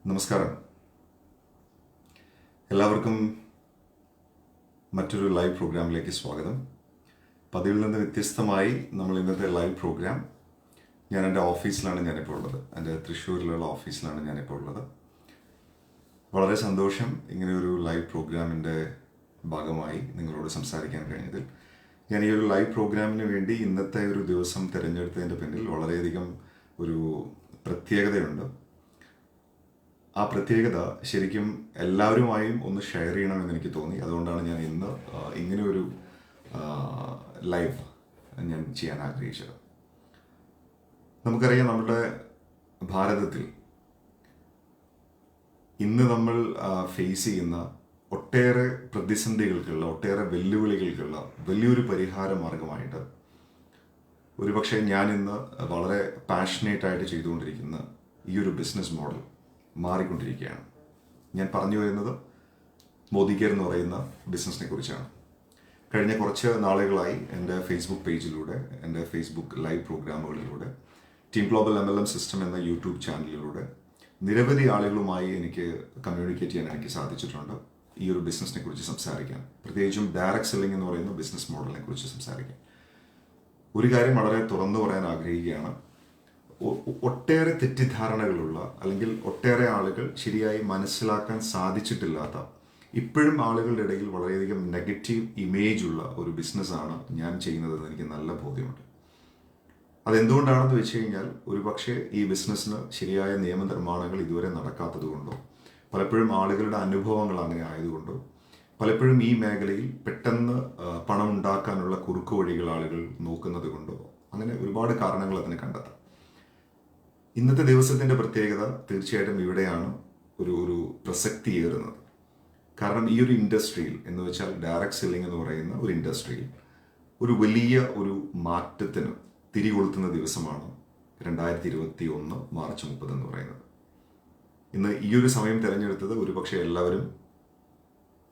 നമസ്കാരം. എല്ലാവർക്കും മറ്റൊരു ലൈവ് പ്രോഗ്രാമിലേക്ക് സ്വാഗതം. പതിവിൽ നിന്ന് വ്യത്യസ്തമായി നമ്മൾ ഇന്നത്തെ ലൈവ് പ്രോഗ്രാം ഞാൻ എൻ്റെ ഓഫീസിലാണ് ഞാനിപ്പോൾ ഉള്ളത്. എൻ്റെ തൃശ്ശൂരിലുള്ള ഓഫീസിലാണ് ഞാനിപ്പോൾ ഉള്ളത്. വളരെ സന്തോഷം ഇങ്ങനെ ഒരു ലൈവ് പ്രോഗ്രാമിൻ്റെ ഭാഗമായി നിങ്ങളോട് സംസാരിക്കാൻ കഴിഞ്ഞതിൽ. ഞാൻ ഈ ഒരു ലൈവ് പ്രോഗ്രാമിന് വേണ്ടി ഇന്നത്തെ ഒരു ദിവസം തിരഞ്ഞെടുത്തതിൻ്റെ പിന്നിൽ വളരെയധികം ഒരു പ്രത്യേകതയുണ്ട്. ആ പ്രത്യേകത ശരിക്കും എല്ലാവരുമായും ഒന്ന് ഷെയർ ചെയ്യണമെന്ന് എനിക്ക് തോന്നി. അതുകൊണ്ടാണ് ഞാൻ ഇന്ന് ഇങ്ങനെ ഒരു ലൈവ് ഞാൻ ചെയ്യാൻ ആഗ്രഹിച്ചത്. നമുക്കറിയാം, നമ്മുടെ ഭാരതത്തിൽ ഇന്ന് നമ്മൾ ഫേസ് ചെയ്യുന്ന ഒട്ടേറെ പ്രതിസന്ധികൾക്കുള്ള, ഒട്ടേറെ വെല്ലുവിളികൾക്കുള്ള വലിയൊരു പരിഹാര മാർഗമായിട്ട് ഒരുപക്ഷെ ഞാൻ ഇന്ന് വളരെ പാഷനേറ്റായിട്ട് ചെയ്തുകൊണ്ടിരിക്കുന്ന ഈ ഒരു ബിസിനസ് മോഡൽ മാറിക്കൊണ്ടിരിക്കുകയാണ്. ഞാൻ പറഞ്ഞു വരുന്നത് മോദി കെയർ എന്ന് പറയുന്ന ബിസിനസ്സിനെ കുറിച്ചാണ്. കഴിഞ്ഞ കുറച്ച് നാളുകളായി എൻ്റെ ഫേസ്ബുക്ക് പേജിലൂടെ, എൻ്റെ ഫേസ്ബുക്ക് ലൈവ് പ്രോഗ്രാമുകളിലൂടെ, ടീം ഗ്ലോബൽ MLM സിസ്റ്റം എന്ന യൂട്യൂബ് ചാനലിലൂടെ നിരവധി ആളുകളുമായി എനിക്ക് കമ്മ്യൂണിക്കേറ്റ് ചെയ്യാൻ എനിക്ക് സാധിച്ചിട്ടുണ്ട്. ഈ ഒരു ബിസിനസ്സിനെ കുറിച്ച് സംസാരിക്കാൻ, പ്രത്യേകിച്ചും ഡയറക്റ്റ് സെല്ലിംഗ് എന്ന് പറയുന്ന ബിസിനസ് മോഡലിനെ കുറിച്ച് സംസാരിക്കാൻ. ഒരു കാര്യം വളരെ തുറന്നു പറയാൻ ആഗ്രഹിക്കുകയാണ്. ഒട്ടേറെ തെറ്റിദ്ധാരണകളുള്ള, അല്ലെങ്കിൽ ഒട്ടേറെ ആളുകൾ ശരിയായി മനസ്സിലാക്കാൻ സാധിച്ചിട്ടില്ലാത്ത, ഇപ്പോഴും ആളുകളുടെ ഇടയിൽ വളരെയധികം നെഗറ്റീവ് ഇമേജ് ഉള്ള ഒരു ബിസിനസ്സാണ് ഞാൻ ചെയ്യുന്നതെന്ന് എനിക്ക് നല്ല ബോധ്യമുണ്ട്. അതെന്തുകൊണ്ടാണെന്ന് വെച്ച് കഴിഞ്ഞാൽ, ഒരുപക്ഷെ ഈ ബിസിനസ്സിന് ശരിയായ നിയമനിർമ്മാണങ്ങൾ ഇതുവരെ നടക്കാത്തത് കൊണ്ടോ, പലപ്പോഴും ആളുകളുടെ അനുഭവങ്ങൾ അങ്ങനെ ആയതുകൊണ്ടോ, പലപ്പോഴും ഈ മേഖലയിൽ പെട്ടെന്ന് പണം ഉണ്ടാക്കാനുള്ള കുറുക്കു വഴികൾ ആളുകൾ നോക്കുന്നത് കൊണ്ടോ, അങ്ങനെ ഒരുപാട് കാരണങ്ങൾ അതിന് കണ്ടെത്താം. ഇന്നത്തെ ദിവസത്തിൻ്റെ പ്രത്യേകത തീർച്ചയായിട്ടും ഇവിടെയാണ് ഒരു പ്രസക്തിയേറുന്നത്. കാരണം ഈ ഒരു ഇൻഡസ്ട്രിയിൽ, എന്ന് വെച്ചാൽ ഡയറക്റ്റ് സെല്ലിംഗ് എന്ന് പറയുന്ന ഒരു ഇൻഡസ്ട്രിയിൽ ഒരു വലിയ ഒരു മാറ്റത്തിന് തിരികൊളുത്തുന്ന ദിവസമാണ് 2021 മാർച്ച് 30 എന്ന് പറയുന്നത്. ഇന്ന് ഈ ഒരു സമയം തിരഞ്ഞെടുത്തത് ഒരുപക്ഷെ എല്ലാവരും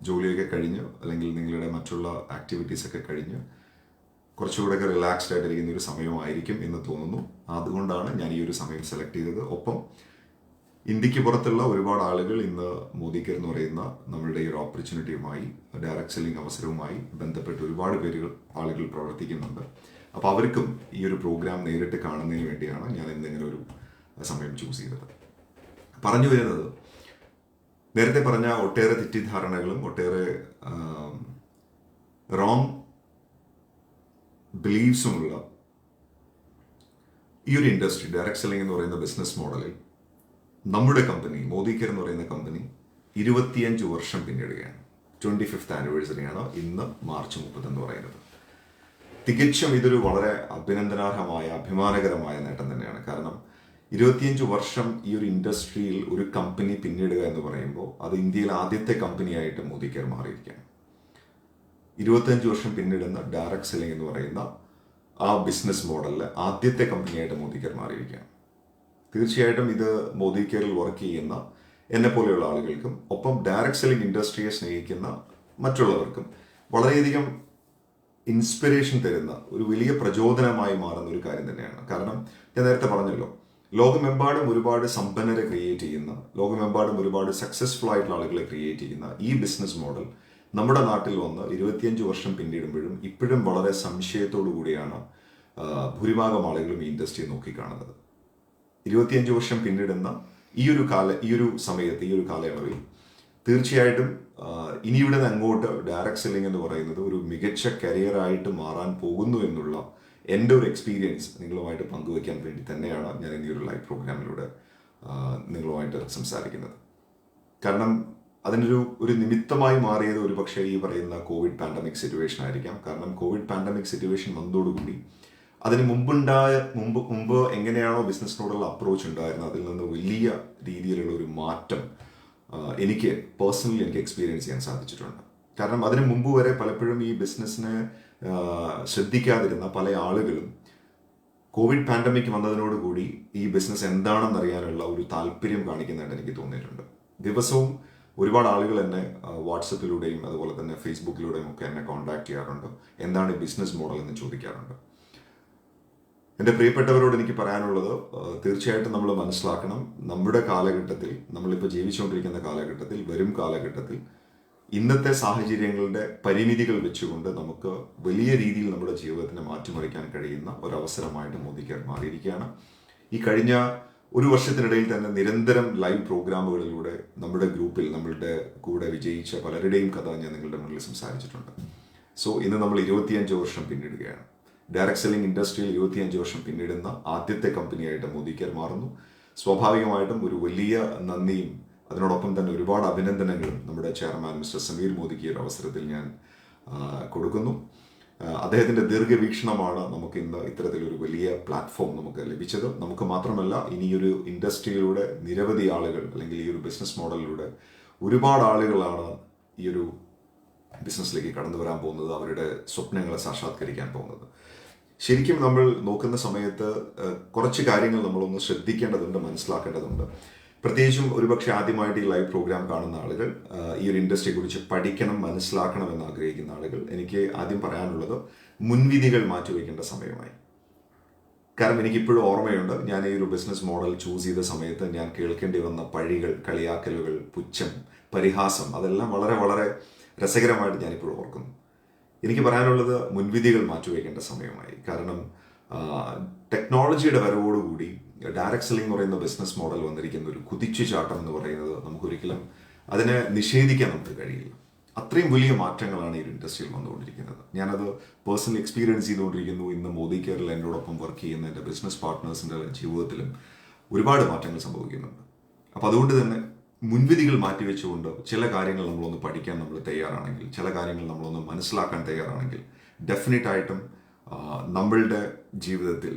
ജോലിയൊക്കെ കഴിഞ്ഞ്, അല്ലെങ്കിൽ നിങ്ങളുടെ മറ്റുള്ള ആക്ടിവിറ്റീസൊക്കെ കഴിഞ്ഞ് കുറച്ചുകൂടെയൊക്കെ റിലാക്സ്ഡ് ആയിട്ടിരിക്കുന്ന ഒരു സമയമായിരിക്കും എന്ന് തോന്നുന്നു. അതുകൊണ്ടാണ് ഞാൻ ഈ ഒരു സമയം സെലക്ട് ചെയ്തത്. ഒപ്പം ഇന്ത്യക്ക് പുറത്തുള്ള ഒരുപാട് ആളുകൾ ഇന്ന് മോദി കെയർ എന്ന് പറയുന്ന നമ്മളുടെ ഈ ഒരു ഓപ്പർച്യൂണിറ്റിയുമായി, ഡയറക്റ്റ് സെല്ലിംഗ് അവസരവുമായി ബന്ധപ്പെട്ട് ഒരുപാട് ആളുകൾ പ്രവർത്തിക്കുന്നുണ്ട്. അപ്പോൾ അവർക്കും ഈ ഒരു പ്രോഗ്രാം നേരിട്ട് കാണുന്നതിന് വേണ്ടിയാണ് ഞാൻ ഇന്നിങ്ങനെ ഒരു സമയം ചൂസ് ചെയ്തത്. പറഞ്ഞു വരുന്നത്, നേരത്തെ പറഞ്ഞ ഒട്ടേറെ തെറ്റിദ്ധാരണകളും ഒട്ടേറെ റോങ് ബിലീഫ്സുമുള്ള ഈ ഒരു ഇൻഡസ്ട്രി, ഡയറക്റ്റ് സെല്ലിംഗ് എന്ന് പറയുന്ന ബിസിനസ് മോഡലിൽ നമ്മുടെ കമ്പനി മോദി കെയർ എന്ന് പറയുന്ന കമ്പനി 25 വർഷം പിന്നിടുകയാണ്. 25th ആനിവേഴ്സറിയാണ് ഇന്ന് മാർച്ച് 30 എന്ന് പറയുന്നത്. തികച്ചും ഇതൊരു വളരെ അഭിനന്ദനാർഹമായ, അഭിമാനകരമായ നേട്ടം തന്നെയാണ്. കാരണം 25 വർഷം ഈ ഒരു ഇൻഡസ്ട്രിയിൽ ഒരു കമ്പനി പിന്നിടുക എന്ന് പറയുമ്പോൾ അത് ഇന്ത്യയിൽ ആദ്യത്തെ കമ്പനിയായിട്ട് മോദി കെയർ മാറിയിരിക്കുകയാണ്. 25 വർഷം പിന്നിടുന്ന ഡയറക്റ്റ് സെല്ലിംഗ് എന്ന് പറയുന്ന ആ ബിസിനസ് മോഡലിൽ ആദ്യത്തെ കമ്പനിയായിട്ട് മോദി കെയർ മാറിയിരിക്കുകയാണ്. തീർച്ചയായിട്ടും ഇത് മോദി കെയറിൽ വർക്ക് ചെയ്യുന്ന എന്നെ പോലെയുള്ള ആളുകൾക്കും, ഒപ്പം ഡയറക്റ്റ് സെല്ലിംഗ് ഇൻഡസ്ട്രിയെ സ്നേഹിക്കുന്ന മറ്റുള്ളവർക്കും വളരെയധികം ഇൻസ്പിറേഷൻ തരുന്ന ഒരു വലിയ പ്രചോദനമായി മാറുന്ന ഒരു കാര്യം തന്നെയാണ്. കാരണം ഞാൻ നേരത്തെ പറഞ്ഞല്ലോ, ലോകമെമ്പാടും ഒരുപാട് സമ്പന്നരെ ക്രിയേറ്റ് ചെയ്യുന്ന, ലോകമെമ്പാടും ഒരുപാട് സക്സസ്ഫുൾ ആയിട്ടുള്ള ആളുകളെ ക്രിയേറ്റ് ചെയ്യുന്ന ഈ ബിസിനസ് മോഡൽ നമ്മുടെ നാട്ടിൽ വന്ന് 25 വർഷം പിന്നിടുമ്പോഴും ഇപ്പോഴും വളരെ സംശയത്തോടു കൂടിയാണ് ഭൂരിഭാഗം ആളുകളും ഈ ഇൻഡസ്ട്രിയെ നോക്കിക്കാണുന്നത്. 25 വർഷം പിന്നിടുന്ന ഈ ഒരു സമയത്ത്, ഈ ഒരു കാലയളവിൽ തീർച്ചയായിട്ടും ഇനി ഇവിടെ നിന്ന് അങ്ങോട്ട് ഡയറക്റ്റ് സെല്ലിംഗ് എന്ന് പറയുന്നത് ഒരു മികച്ച കരിയറായിട്ട് മാറാൻ പോകുന്നു എന്നുള്ള എൻ്റെ ഒരു എക്സ്പീരിയൻസ് നിങ്ങളുമായിട്ട് പങ്കുവയ്ക്കാൻ വേണ്ടി തന്നെയാണ് ഞാൻ ഈ ഒരു ലൈവ് പ്രോഗ്രാമിലൂടെ നിങ്ങളുമായിട്ട് സംസാരിക്കുന്നത്. കാരണം അതിനൊരു നിമിത്തമായി മാറിയത് ഒരുപക്ഷെ ഈ പറയുന്ന കോവിഡ് പാൻഡമിക് സിറ്റുവേഷൻ ആയിരിക്കാം. കാരണം കോവിഡ് പാൻഡമിക് സിറ്റുവേഷൻ വന്നതോടുകൂടി അതിന് മുമ്പ് എങ്ങനെയാണോ ബിസിനസ്സിനോടുള്ള അപ്രോച്ച് ഉണ്ടായിരുന്നത്, അതിൽ നിന്ന് വലിയ രീതിയിലുള്ള ഒരു മാറ്റം എനിക്ക് പേഴ്സണലി എക്സ്പീരിയൻസ് ചെയ്യാൻ സാധിച്ചിട്ടുണ്ട്. കാരണം അതിന് മുമ്പ് വരെ പലപ്പോഴും ഈ ബിസിനസ്സിനെ ശ്രദ്ധിക്കാതിരുന്ന പല ആളുകളും കോവിഡ് പാൻഡമിക് വന്നതിനോടുകൂടി ഈ ബിസിനസ് എന്താണെന്ന് അറിയാനുള്ള ഒരു താല്പര്യം കാണിക്കുന്നതായിട്ട് എനിക്ക് തോന്നിയിട്ടുണ്ട്. ദിവസവും ഒരുപാട് ആളുകൾ എന്നെ വാട്സപ്പിലൂടെയും അതുപോലെ തന്നെ ഫേസ്ബുക്കിലൂടെയും ഒക്കെ എന്നെ കോൺടാക്ട് ചെയ്യാറുണ്ട്. എന്താണ് ഈ ബിസിനസ് മോഡൽ എന്ന് ചോദിക്കാറുണ്ട്. എൻ്റെ പ്രിയപ്പെട്ടവരോട് എനിക്ക് പറയാനുള്ളത്, തീർച്ചയായിട്ടും നമ്മൾ മനസ്സിലാക്കണം, നമ്മുടെ കാലഘട്ടത്തിൽ, നമ്മളിപ്പോൾ ജീവിച്ചുകൊണ്ടിരിക്കുന്ന കാലഘട്ടത്തിൽ, വരും കാലഘട്ടത്തിൽ ഇന്നത്തെ സാഹചര്യങ്ങളുടെ പരിമിതികൾ വെച്ചുകൊണ്ട് നമുക്ക് വലിയ രീതിയിൽ നമ്മുടെ ജീവിതത്തിനെ മാറ്റിമറിക്കാൻ കഴിയുന്ന ഒരവസരമായിട്ട് മോദി കെയർ മാറിയിരിക്കുകയാണ്. ഈ കഴിഞ്ഞ ഒരു വർഷത്തിനിടയിൽ തന്നെ നിരന്തരം ലൈവ് പ്രോഗ്രാമുകളിലൂടെ നമ്മുടെ ഗ്രൂപ്പിൽ നമ്മളുടെ കൂടെ വിജയിച്ച പലരുടെയും കഥ ഞാൻ നിങ്ങളുടെ മുന്നിൽ സംസാരിച്ചിട്ടുണ്ട്. സോ ഇന്ന് നമ്മൾ 25 വർഷം പിന്നിടുകയാണ്. ഡയറക്ട് സെല്ലിംഗ് ഇൻഡസ്ട്രിയിൽ 25 വർഷം പിന്നിടുന്ന ആദ്യത്തെ കമ്പനിയായിട്ട് മോദി കെയർ മാറുന്നു. സ്വാഭാവികമായിട്ടും ഒരു വലിയ നന്ദിയും അതിനോടൊപ്പം തന്നെ ഒരുപാട് അഭിനന്ദനങ്ങളും നമ്മുടെ ചെയർമാൻ മിസ്റ്റർ സമീർ മോദിക്ക് ഈ ഒരു അവസരത്തിൽ ഞാൻ കൊടുക്കുന്നു. അദ്ദേഹത്തിൻ്റെ ദീർഘവീക്ഷണമാണ് നമുക്ക് ഇന്ന് ഇത്തരത്തിലൊരു വലിയ പ്ലാറ്റ്ഫോം നമുക്ക് ലഭിച്ചത്. നമുക്ക് മാത്രമല്ല, ഇനിയൊരു ഇൻഡസ്ട്രിയിലൂടെ നിരവധി ആളുകൾ, അല്ലെങ്കിൽ ഈ ഒരു ബിസിനസ് മോഡലിലൂടെ ഒരുപാട് ആളുകളാണ് ഈ ഒരു ബിസിനസ്സിലേക്ക് കടന്നു വരാൻ പോകുന്നത്, അവരുടെ സ്വപ്നങ്ങളെ സാക്ഷാത്കരിക്കാൻ പോകുന്നത്. ശരിക്കും നമ്മൾ നോക്കുന്ന സമയത്ത് കുറച്ച് കാര്യങ്ങൾ നമ്മളൊന്ന് ശ്രദ്ധിക്കേണ്ടതുണ്ട്, മനസ്സിലാക്കേണ്ടതുണ്ട്. പ്രത്യേകിച്ചും ഒരുപക്ഷെ ആദ്യമായിട്ട് ഈ ലൈവ് പ്രോഗ്രാം കാണുന്ന ആളുകൾ, ഈ ഒരു ഇൻഡസ്ട്രിയെ കുറിച്ച് പഠിക്കണം, മനസ്സിലാക്കണം എന്ന് ആഗ്രഹിക്കുന്ന ആളുകൾ, എനിക്ക് ആദ്യം പറയാനുള്ളത്, മുൻവിധികൾ മാറ്റിവെക്കേണ്ട സമയമായി. കാരണം എനിക്കിപ്പോഴും ഓർമ്മയുണ്ട്, ഞാൻ ഈ ഒരു ബിസിനസ് മോഡൽ ചൂസ് ചെയ്ത സമയത്ത് ഞാൻ കേൾക്കേണ്ടി വന്ന പഴികൾ, കളിയാക്കലുകൾ, പുച്ഛം, പരിഹാസം, അതെല്ലാം വളരെ വളരെ രസകരമായിട്ട് ഞാനിപ്പോഴും ഓർക്കുന്നു. എനിക്ക് പറയാനുള്ളത്, മുൻവിധികൾ മാറ്റിവെക്കേണ്ട സമയമായി. കാരണം ടെക്നോളജിയുടെ വരവോടുകൂടി ഡയറക്ട് സെല്ലിംഗ് എന്ന് പറയുന്ന ബിസിനസ് മോഡൽ വന്നിരിക്കുന്ന ഒരു കുതിച്ചുചാട്ടം എന്ന് പറയുന്നത് നമുക്കൊരിക്കലും അതിനെ നിഷേധിക്കാൻ നമുക്ക് കഴിയില്ല. അത്രയും വലിയ മാറ്റങ്ങളാണ് ഈ ഒരു ഇൻഡസ്ട്രിയിൽ വന്നുകൊണ്ടിരിക്കുന്നത്. ഞാനത് പേഴ്സണലി എക്സ്പീരിയൻസ് ചെയ്തുകൊണ്ടിരിക്കുന്നു. ഇന്ന് മോദി കെയറിൽ എന്നോടൊപ്പം വർക്ക് ചെയ്യുന്ന എൻ്റെ ബിസിനസ് പാർട്ട്നേഴ്സിൻ്റെ ജീവിതത്തിലും ഒരുപാട് മാറ്റങ്ങൾ സംഭവിക്കുന്നുണ്ട്. അപ്പോൾ അതുകൊണ്ട് തന്നെ മുൻവിധികൾ മാറ്റിവെച്ചുകൊണ്ട് ചില കാര്യങ്ങൾ നമ്മളൊന്ന് പഠിക്കാൻ നമ്മൾ തയ്യാറാണെങ്കിൽ, ചില കാര്യങ്ങൾ നമ്മളൊന്ന് മനസ്സിലാക്കാൻ തയ്യാറാണെങ്കിൽ, ഡെഫിനറ്റായിട്ടും നമ്മളുടെ ജീവിതത്തിൽ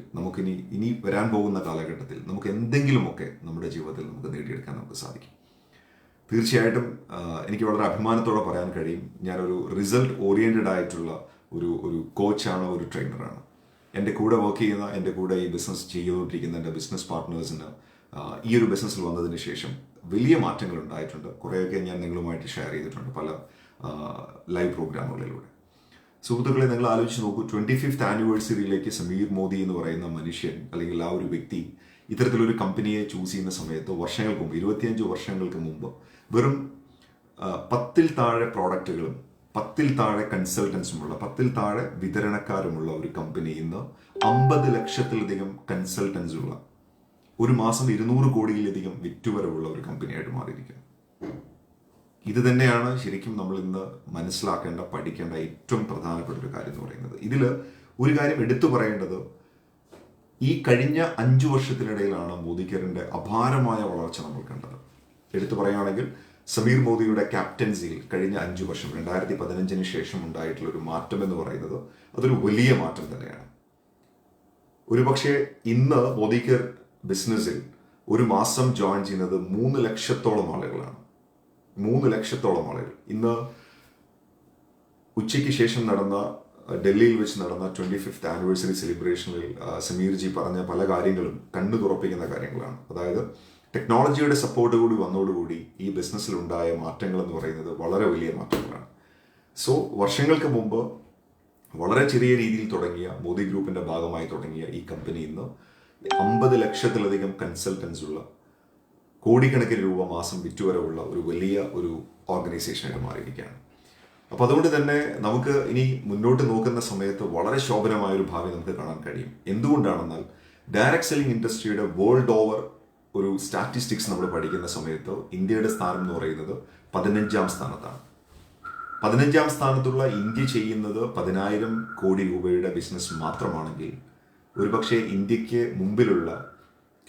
ഇനി വരാൻ പോകുന്ന കാലഘട്ടത്തിൽ നമുക്ക് എന്തെങ്കിലുമൊക്കെ നമ്മുടെ ജീവിതത്തിൽ നമുക്ക് നേടിയെടുക്കാൻ നമുക്ക് സാധിക്കും. തീർച്ചയായിട്ടും എനിക്ക് വളരെ അഭിമാനത്തോടെ പറയാൻ കഴിയും, ഞാനൊരു റിസൾട്ട് ഓറിയൻറ്റഡ് ആയിട്ടുള്ള ഒരു കോച്ചാണ്, ഒരു ട്രെയിനറാണ്. എൻ്റെ കൂടെ വർക്ക് ചെയ്യുന്ന, എൻ്റെ കൂടെ ഈ ബിസിനസ് ചെയ്തുകൊണ്ടിരിക്കുന്ന എൻ്റെ ബിസിനസ് പാർട്ട്നേഴ്സിന് ഈ ഒരു ബിസിനസ്സിൽ വന്നതിന് ശേഷം വലിയ മാറ്റങ്ങൾ ഉണ്ടായിട്ടുണ്ട്. കുറേയൊക്കെ ഞാൻ നിങ്ങളുമായിട്ട് ഷെയർ ചെയ്തിട്ടുണ്ട് പല ലൈവ് പ്രോഗ്രാമുകളിലൂടെ. സുഹൃത്തുക്കളെ, നിങ്ങൾ ആലോചിച്ച് നോക്കൂ, 25th ആനിവേഴ്സറിയിലേക്ക് സമീർ മോദി എന്ന് പറയുന്ന മനുഷ്യൻ, അല്ലെങ്കിൽ ആ ഒരു വ്യക്തി ഇത്തരത്തിലൊരു കമ്പനിയെ ചൂസ് ചെയ്യുന്ന സമയത്ത് വർഷങ്ങൾക്ക് മുമ്പ്, 25 വർഷങ്ങൾക്ക് മുമ്പ്, വെറും 10-ൽ താഴെ പ്രോഡക്റ്റുകളും 10-ൽ താഴെ കൺസൾട്ടൻസുമുള്ള, 10-ൽ താഴെ വിതരണക്കാരുമുള്ള ഒരു കമ്പനി ഇന്ന് 50 ലക്ഷത്തിലധികം കൺസൾട്ടൻസുള്ള, ഒരു മാസം 200 കോടിയിലധികം വിറ്റുവരവുള്ള ഒരു കമ്പനിയായിട്ട് മാറിയിരിക്കുന്നു. ഇത് തന്നെയാണ് ശരിക്കും നമ്മൾ ഇന്ന് മനസ്സിലാക്കേണ്ട, പഠിക്കേണ്ട ഏറ്റവും പ്രധാനപ്പെട്ട ഒരു കാര്യം എന്ന് പറയുന്നത്. ഇതിൽ ഒരു കാര്യം എടുത്തു പറയേണ്ടത്, ഈ കഴിഞ്ഞ 5 വർഷത്തിനിടയിലാണ് മോദി കെയറിൻ്റെ അപാരമായ വളർച്ച നമ്മൾ കണ്ടത്. എടുത്തു പറയുകയാണെങ്കിൽ, സമീർ മോദിയുടെ ക്യാപ്റ്റൻസിയിൽ കഴിഞ്ഞ 5 വർഷം, 2015 ശേഷം ഉണ്ടായിട്ടുള്ള ഒരു മാറ്റം എന്ന് പറയുന്നത് അതൊരു വലിയ മാറ്റം തന്നെയാണ്. ഒരുപക്ഷെ ഇന്ന് മോദി കെയർ ബിസിനസ്സിൽ ഒരു മാസം ജോയിൻ ചെയ്യുന്നത് 3 ലക്ഷത്തോളം ആളുകളാണ്. 3 ലക്ഷത്തോളം ആളുകൾ. ഇന്ന് ഉച്ചയ്ക്ക് ശേഷം നടന്ന, ഡൽഹിയിൽ വെച്ച് നടന്ന 25th ആനിവേഴ്സറി സെലിബ്രേഷനിൽ സമീർജി പറഞ്ഞ പല കാര്യങ്ങളും കണ്ണു തുറപ്പിക്കുന്ന കാര്യങ്ങളാണ്. അതായത് ടെക്നോളജിയുടെ സപ്പോർട്ട് കൂടി വന്നതോടുകൂടി ഈ ബിസിനസ്സിലുണ്ടായ മാറ്റങ്ങൾ എന്ന് പറയുന്നത് വളരെ വലിയ മാറ്റങ്ങളാണ്. സോ വർഷങ്ങൾക്ക് മുമ്പ് വളരെ ചെറിയ രീതിയിൽ തുടങ്ങിയ, മോദി ഗ്രൂപ്പിൻ്റെ ഭാഗമായി തുടങ്ങിയ ഈ കമ്പനി ഇന്ന് 50 ലക്ഷത്തിലധികം കൺസൾട്ടൻസ് ഉള്ള, കോടിക്കണക്കിന് രൂപ മാസം വിറ്റുവരവുള്ള ഒരു വലിയ ഒരു ഓർഗനൈസേഷനായിട്ട് മാറിയിരിക്കുകയാണ്. അപ്പോൾ അതുകൊണ്ട് തന്നെ നമുക്ക് ഇനി മുന്നോട്ട് നോക്കുന്ന സമയത്ത് വളരെ ശോഭനമായ ഒരു ഭാവി നമുക്ക് കാണാൻ കഴിയും. എന്തുകൊണ്ടാണെന്നാൽ, ഡയറക്ട് സെല്ലിംഗ് ഇൻഡസ്ട്രിയുടെ വേൾഡ് ഓവർ ഒരു സ്റ്റാറ്റിസ്റ്റിക്സ് നമ്മൾ പഠിക്കുന്ന സമയത്ത് ഇന്ത്യയുടെ സ്ഥാനം എന്ന് പറയുന്നത് 15ാം സ്ഥാനത്താണ്. 15ാം സ്ഥാനത്തുള്ള ഇന്ത്യ ചെയ്യുന്നത് 10,000 കോടി രൂപയുടെ ബിസിനസ് മാത്രമാണെങ്കിൽ, ഒരുപക്ഷെ ഇന്ത്യക്ക് മുമ്പിലുള്ള,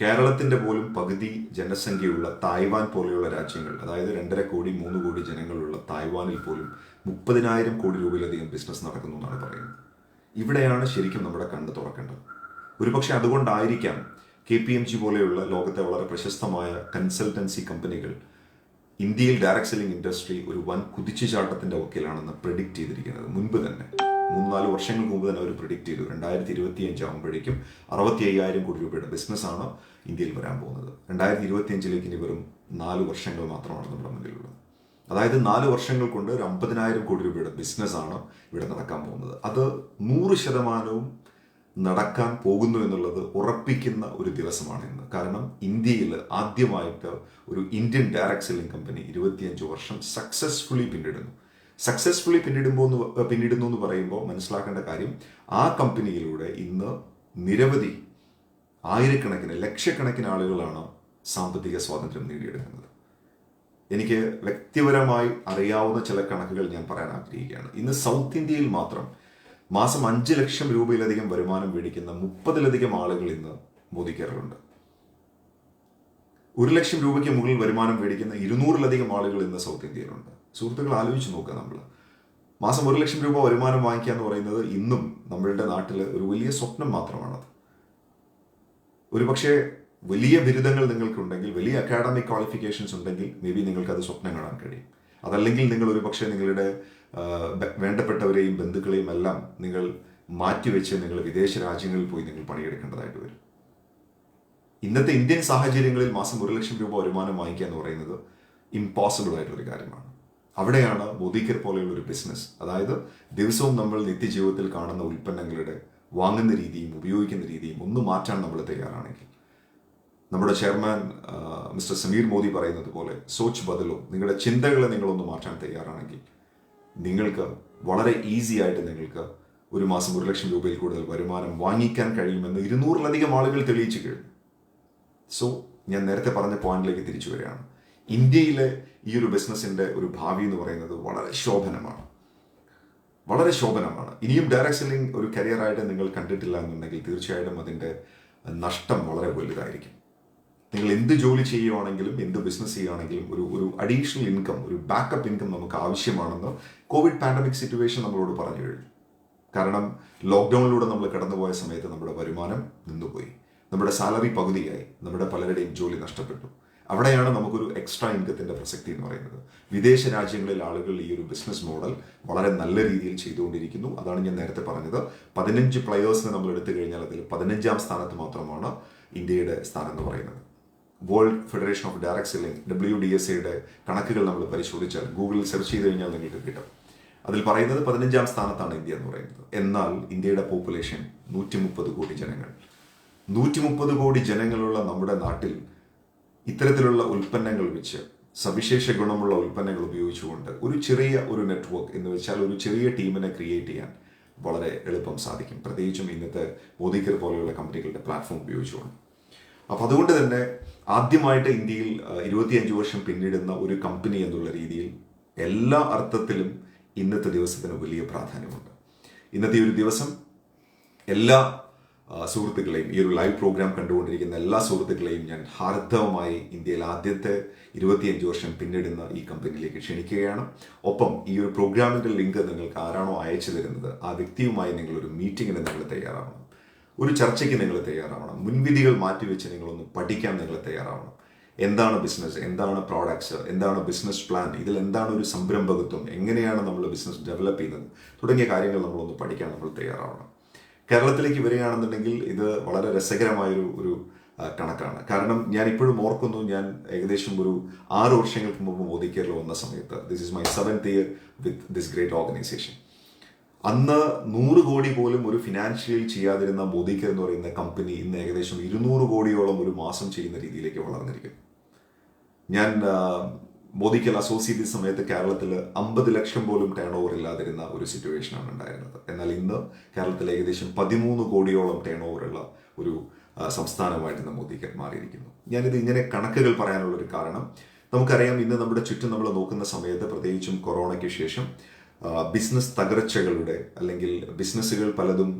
കേരളത്തിൻ്റെ പോലും പകുതി ജനസംഖ്യയുള്ള തായ്വാൻ പോലെയുള്ള രാജ്യങ്ങൾ, അതായത് 2.5 കോടി 3 കോടി ജനങ്ങളുള്ള തായ്വാനിൽ പോലും 30,000 കോടി രൂപയിലധികം ബിസിനസ് നടക്കുന്നു എന്നാണ് പറയുന്നത്. ഇവിടെയാണ് ശരിക്കും നമ്മുടെ കണ്ണ് തുറക്കേണ്ടത്. ഒരുപക്ഷെ അതുകൊണ്ടായിരിക്കാം KPMG പോലെയുള്ള ലോകത്തെ വളരെ പ്രശസ്തമായ കൺസൾട്ടൻസി കമ്പനികൾ ഇന്ത്യയിൽ ഡയറക്ട് സെല്ലിംഗ് ഇൻഡസ്ട്രി ഒരു വൻ കുതിച്ചുചാട്ടത്തിൻ്റെ വക്കിലാണെന്ന് പ്രെഡിക്റ്റ് ചെയ്തിരിക്കുന്നത്. മുൻപ് തന്നെ 3-4 വർഷങ്ങൾക്ക് മുമ്പ് തന്നെ അവർ പ്രെഡിക്റ്റ് ചെയ്തു, 2025 ആകുമ്പോഴേക്കും 65,000 കോടി രൂപയുടെ ബിസിനസ്സാണ് ഇന്ത്യയിൽ വരാൻ പോകുന്നത്. 2025 ഇനി വെറും 4 വർഷങ്ങൾ മാത്രമാണ് നമ്മുടെ മുന്നിലുള്ളത്. അതായത് 4 വർഷങ്ങൾ കൊണ്ട് ഒരു 50,000 കോടി രൂപയുടെ ബിസിനസ്സാണ് ഇവിടെ നടക്കാൻ പോകുന്നത്. അത് 100% നടക്കാൻ പോകുന്നു എന്നുള്ളത് ഉറപ്പിക്കുന്ന ഒരു ദിവസമാണ് ഇന്ന്. കാരണം ഇന്ത്യയിൽ ആദ്യമായിട്ട് ഒരു ഇന്ത്യൻ ഡയറക്ട് സെല്ലിംഗ് കമ്പനി 25 വർഷം സക്സസ്ഫുള്ളി പിന്നിടുന്നു എന്ന് പറയുമ്പോൾ മനസ്സിലാക്കേണ്ട കാര്യം, ആ കമ്പനിയിലൂടെ ഇന്ന് നിരവധി ആയിരക്കണക്കിന് ലക്ഷക്കണക്കിന് ആളുകളാണ് സാമ്പത്തിക സ്വാതന്ത്ര്യം നേടിയെടുക്കുന്നത്. എനിക്ക് വ്യക്തിപരമായി അറിയാവുന്ന ചില കണക്കുകൾ ഞാൻ പറയാൻ ആഗ്രഹിക്കുകയാണ്. ഇന്ന് സൗത്ത് ഇന്ത്യയിൽ മാത്രം മാസം 5 ലക്ഷം രൂപയിലധികം വരുമാനം മേടിക്കുന്ന 30-ലധികം ആളുകൾ ഇന്ന് മോദി കെയറിലുണ്ട്. 1 ലക്ഷം രൂപയ്ക്ക് മുകളിൽ വരുമാനം മേടിക്കുന്ന 200-ലധികം ആളുകൾ ഇന്ന് സൗത്ത് ഇന്ത്യയിലുണ്ട്. സുഹൃത്തുക്കൾ, ആലോചിച്ച് നോക്കുക. നമ്മൾ മാസം 1 ലക്ഷം രൂപ വരുമാനം വാങ്ങിക്കുക എന്ന് പറയുന്നത് ഇന്നും നമ്മളുടെ നാട്ടിൽ ഒരു വലിയ സ്വപ്നം മാത്രമാണത്. ഒരുപക്ഷെ വലിയ ബിരുദങ്ങൾ നിങ്ങൾക്കുണ്ടെങ്കിൽ, വലിയ അക്കാഡമിക് ക്വാളിഫിക്കേഷൻസ് ഉണ്ടെങ്കിൽ മേ ബി നിങ്ങൾക്ക് അത് സ്വപ്നം കാണാൻ കഴിയും. അതല്ലെങ്കിൽ നിങ്ങൾ ഒരുപക്ഷെ നിങ്ങളുടെ വേണ്ടപ്പെട്ടവരെയും ബന്ധുക്കളെയും എല്ലാം നിങ്ങൾ മാറ്റിവെച്ച് നിങ്ങൾ വിദേശ രാജ്യങ്ങളിൽ പോയി നിങ്ങൾ പണിയെടുക്കേണ്ടതായിട്ട് വരും. ഇന്നത്തെ ഇന്ത്യൻ സാഹചര്യങ്ങളിൽ മാസം 1 ലക്ഷം രൂപ വരുമാനം വാങ്ങിക്കുക എന്ന് പറയുന്നത് ഇമ്പോസിബിൾ ആയിട്ടൊരു കാര്യമാണ്. അവിടെയാണ് മോദി കെയർ പോലെയുള്ള ഒരു ബിസിനസ്, അതായത് ദിവസവും നമ്മൾ നിത്യജീവിതത്തിൽ കാണുന്ന ഉൽപ്പന്നങ്ങളുടെ വാങ്ങുന്ന രീതിയും ഉപയോഗിക്കുന്ന രീതിയും ഒന്ന് മാറ്റാൻ നമ്മൾ തയ്യാറാണെങ്കിൽ, നമ്മുടെ ചെയർമാൻ മിസ്റ്റർ സമീർ മോദി പറയുന്നത് പോലെ സോച്ച് ബദലോ, നിങ്ങളുടെ ചിന്തകളെ നിങ്ങളൊന്ന് മാറ്റാൻ തയ്യാറാണെങ്കിൽ നിങ്ങൾക്ക് വളരെ ഈസി ആയിട്ട് നിങ്ങൾക്ക് ഒരു മാസം 1 ലക്ഷം രൂപയിൽ കൂടുതൽ വരുമാനം വാങ്ങിക്കാൻ കഴിയുമെന്ന് 200-ലധികം ആളുകൾ തെളിയിച്ചു കഴിഞ്ഞു. സോ ഞാൻ നേരത്തെ പറഞ്ഞ പോയിന്റിലേക്ക് തിരിച്ചു വരികയാണ്. ഇന്ത്യയിലെ ഈ ഒരു ബിസിനസിന്റെ ഒരു ഭാവി എന്ന് പറയുന്നത് വളരെ ശോഭനമാണ്. ഇനിയും ഡയറക്ട് സെല്ലിംഗ് ഒരു കരിയറായിട്ട് നിങ്ങൾ കണ്ടിട്ടില്ല എന്നുണ്ടെങ്കിൽ തീർച്ചയായിട്ടും അതിൻ്റെ നഷ്ടം വളരെ വലുതായിരിക്കും. നിങ്ങൾ എന്ത് ജോലി ചെയ്യുകയാണെങ്കിലും എന്ത് ബിസിനസ് ചെയ്യുകയാണെങ്കിലും ഒരു അഡീഷണൽ ഇൻകം, ഒരു ബാക്കപ്പ് ഇൻകം നമുക്ക് ആവശ്യമാണെന്ന് കോവിഡ് പാൻഡമിക് സിറ്റുവേഷൻ നമ്മളോട് പറഞ്ഞു കഴിഞ്ഞു. കാരണം ലോക്ക്ഡൗണിലൂടെ നമ്മൾ കടന്നുപോയ സമയത്ത് നമ്മുടെ വരുമാനം നിന്നുപോയി, നമ്മുടെ സാലറി പകുതിയായി, നമ്മുടെ പലരുടെയും ജോലി നഷ്ടപ്പെട്ടു. അവിടെയാണ് നമുക്കൊരു എക്സ്ട്രാ ഇൻകത്തിന്റെ പ്രസക്തി എന്ന് പറയുന്നത്. വിദേശ രാജ്യങ്ങളിൽ ആളുകൾ ഈ ഒരു ബിസിനസ് മോഡൽ വളരെ നല്ല രീതിയിൽ ചെയ്തുകൊണ്ടിരിക്കുന്നു. അതാണ് ഞാൻ നേരത്തെ പറഞ്ഞത്. 15 പ്ലെയേഴ്സിനെ നമ്മൾ എടുത്തു കഴിഞ്ഞാൽ അതിൽ 15ാം സ്ഥാനത്ത് മാത്രമാണ് ഇന്ത്യയുടെ സ്ഥാനം എന്ന് പറയുന്നത്. World federation of direct selling WDSAയുടെ കണക്കുകൾ നമ്മൾ പരിശോധിച്ചാൽ, ഗൂഗിളിൽ സെർച്ച് ചെയ്ത് കഴിഞ്ഞാൽ നിങ്ങൾക്ക് കിട്ടും. അതിൽ പറയുന്നത് 15ാം സ്ഥാനത്താണ് ഇന്ത്യ എന്ന് പറയുന്നത്. എന്നാൽ ഇന്ത്യയുടെ പോപ്പുലേഷൻ 130 കോടി ജനങ്ങൾ. 130 കോടി ജനങ്ങളുള്ള നമ്മുടെ നാട്ടിൽ ഇത്തരത്തിലുള്ള ഉൽപ്പന്നങ്ങൾ വെച്ച്, സവിശേഷ ഗുണമുള്ള ഉൽപ്പന്നങ്ങൾ ഉപയോഗിച്ചുകൊണ്ട് ഒരു ചെറിയ നെറ്റ്വർക്ക് എന്ന് വെച്ചാൽ ഒരു ചെറിയ ടീമിനെ ക്രിയേറ്റ് ചെയ്യാൻ വളരെ എളുപ്പം സാധിക്കും, പ്രത്യേകിച്ചും ഇന്നത്തെ മോദി കെയർ പോലെയുള്ള കമ്പനികളുടെ പ്ലാറ്റ്ഫോം ഉപയോഗിച്ചുകൊണ്ട്. അപ്പം അതുകൊണ്ട് തന്നെ ആദ്യമായിട്ട് ഇന്ത്യയിൽ 25 വർഷം പിന്നിടുന്ന ഒരു കമ്പനി എന്നുള്ള രീതിയിൽ എല്ലാ അർത്ഥത്തിലും ഇന്നത്തെ ദിവസത്തിന് വലിയ പ്രാധാന്യമുണ്ട്. ഇന്നത്തെ ഒരു ദിവസം എല്ലാ സുഹൃത്തുക്കളെയും, ഈ ഒരു ലൈവ് പ്രോഗ്രാം കണ്ടുകൊണ്ടിരിക്കുന്ന എല്ലാ സുഹൃത്തുക്കളെയും ഞാൻ ഹാർദവമായി ഇന്ത്യയിൽ ആദ്യത്തെ 25 വർഷം പിന്നിടുന്ന ഈ കമ്പനിയിലേക്ക് ക്ഷണിക്കുകയാണ്. ഒപ്പം ഈ ഒരു പ്രോഗ്രാമിൻ്റെ ലിങ്ക് നിങ്ങൾക്ക് ആരാണോ അയച്ചു തരുന്നത് ആ വ്യക്തിയുമായി നിങ്ങളൊരു മീറ്റിങ്ങിന് നിങ്ങൾ തയ്യാറാവണം, ഒരു ചർച്ചയ്ക്ക് നിങ്ങൾ തയ്യാറാവണം, മുൻവിധികൾ മാറ്റിവെച്ച് നിങ്ങളൊന്ന് പഠിക്കാൻ നിങ്ങൾ തയ്യാറാവണം. എന്താണ് ബിസിനസ്, എന്താണ് പ്രോഡക്ട്സ്, എന്താണ് ബിസിനസ് പ്ലാൻ, ഇതിൽ എന്താണ് ഒരു സംരംഭകത്വം, എങ്ങനെയാണ് നമ്മൾ ബിസിനസ് ഡെവലപ്പ് ചെയ്യുന്നത് തുടങ്ങിയ കാര്യങ്ങൾ നമ്മളൊന്ന് പഠിക്കാൻ നമ്മൾ തയ്യാറാവണം. കേരളത്തിലേക്ക് വരികയാണെന്നുണ്ടെങ്കിൽ ഇത് വളരെ രസകരമായൊരു കണക്കാണ്. കാരണം ഞാൻ ഇപ്പോഴും ഓർക്കുന്നു, ഞാൻ ഏകദേശം ഒരു 6 വർഷങ്ങൾക്ക് മുമ്പ് മോദി കെയറിൽ വന്ന സമയത്ത്, this is my 7th year with this great organisation. അന്ന് 100 കോടി പോലും ഒരു ഫിനാൻഷ്യലി ചെയ്യാതിരുന്ന മോദി കെയർ എന്ന് പറയുന്ന കമ്പനി ഇന്ന് ഏകദേശം 200 കോടിയോളം ഒരു മാസം ചെയ്യുന്ന രീതിയിലേക്ക് വളർന്നിരിക്കുന്നു. ഞാൻ മോദി കെയർ അസോസിയേറ്റ് ചെയ്ത സമയത്ത് കേരളത്തിൽ 50 ലക്ഷം പോലും ടേൺ ഓവർ ഇല്ലാതിരുന്ന ഒരു സിറ്റുവേഷനാണ് ഉണ്ടായിരുന്നത്. എന്നാൽ ഇന്ന് കേരളത്തിൽ ഏകദേശം 13 കോടിയോളം ടേൺ ഓവറുള്ള ഒരു സംസ്ഥാനമായിട്ട് ഇന്ന് മോദി കെയർ മാറിയിരിക്കുന്നു. ഞാനിത് ഇങ്ങനെ കണക്കുകൾ പറയാനുള്ളൊരു കാരണം, നമുക്കറിയാം ഇന്ന് നമ്മുടെ ചുറ്റും നമ്മൾ നോക്കുന്ന സമയത്ത്, പ്രത്യേകിച്ചും കൊറോണയ്ക്ക് ശേഷം ബിസിനസ് തകർച്ചകളുടെ, അല്ലെങ്കിൽ ബിസിനസ്സുകൾ പലതും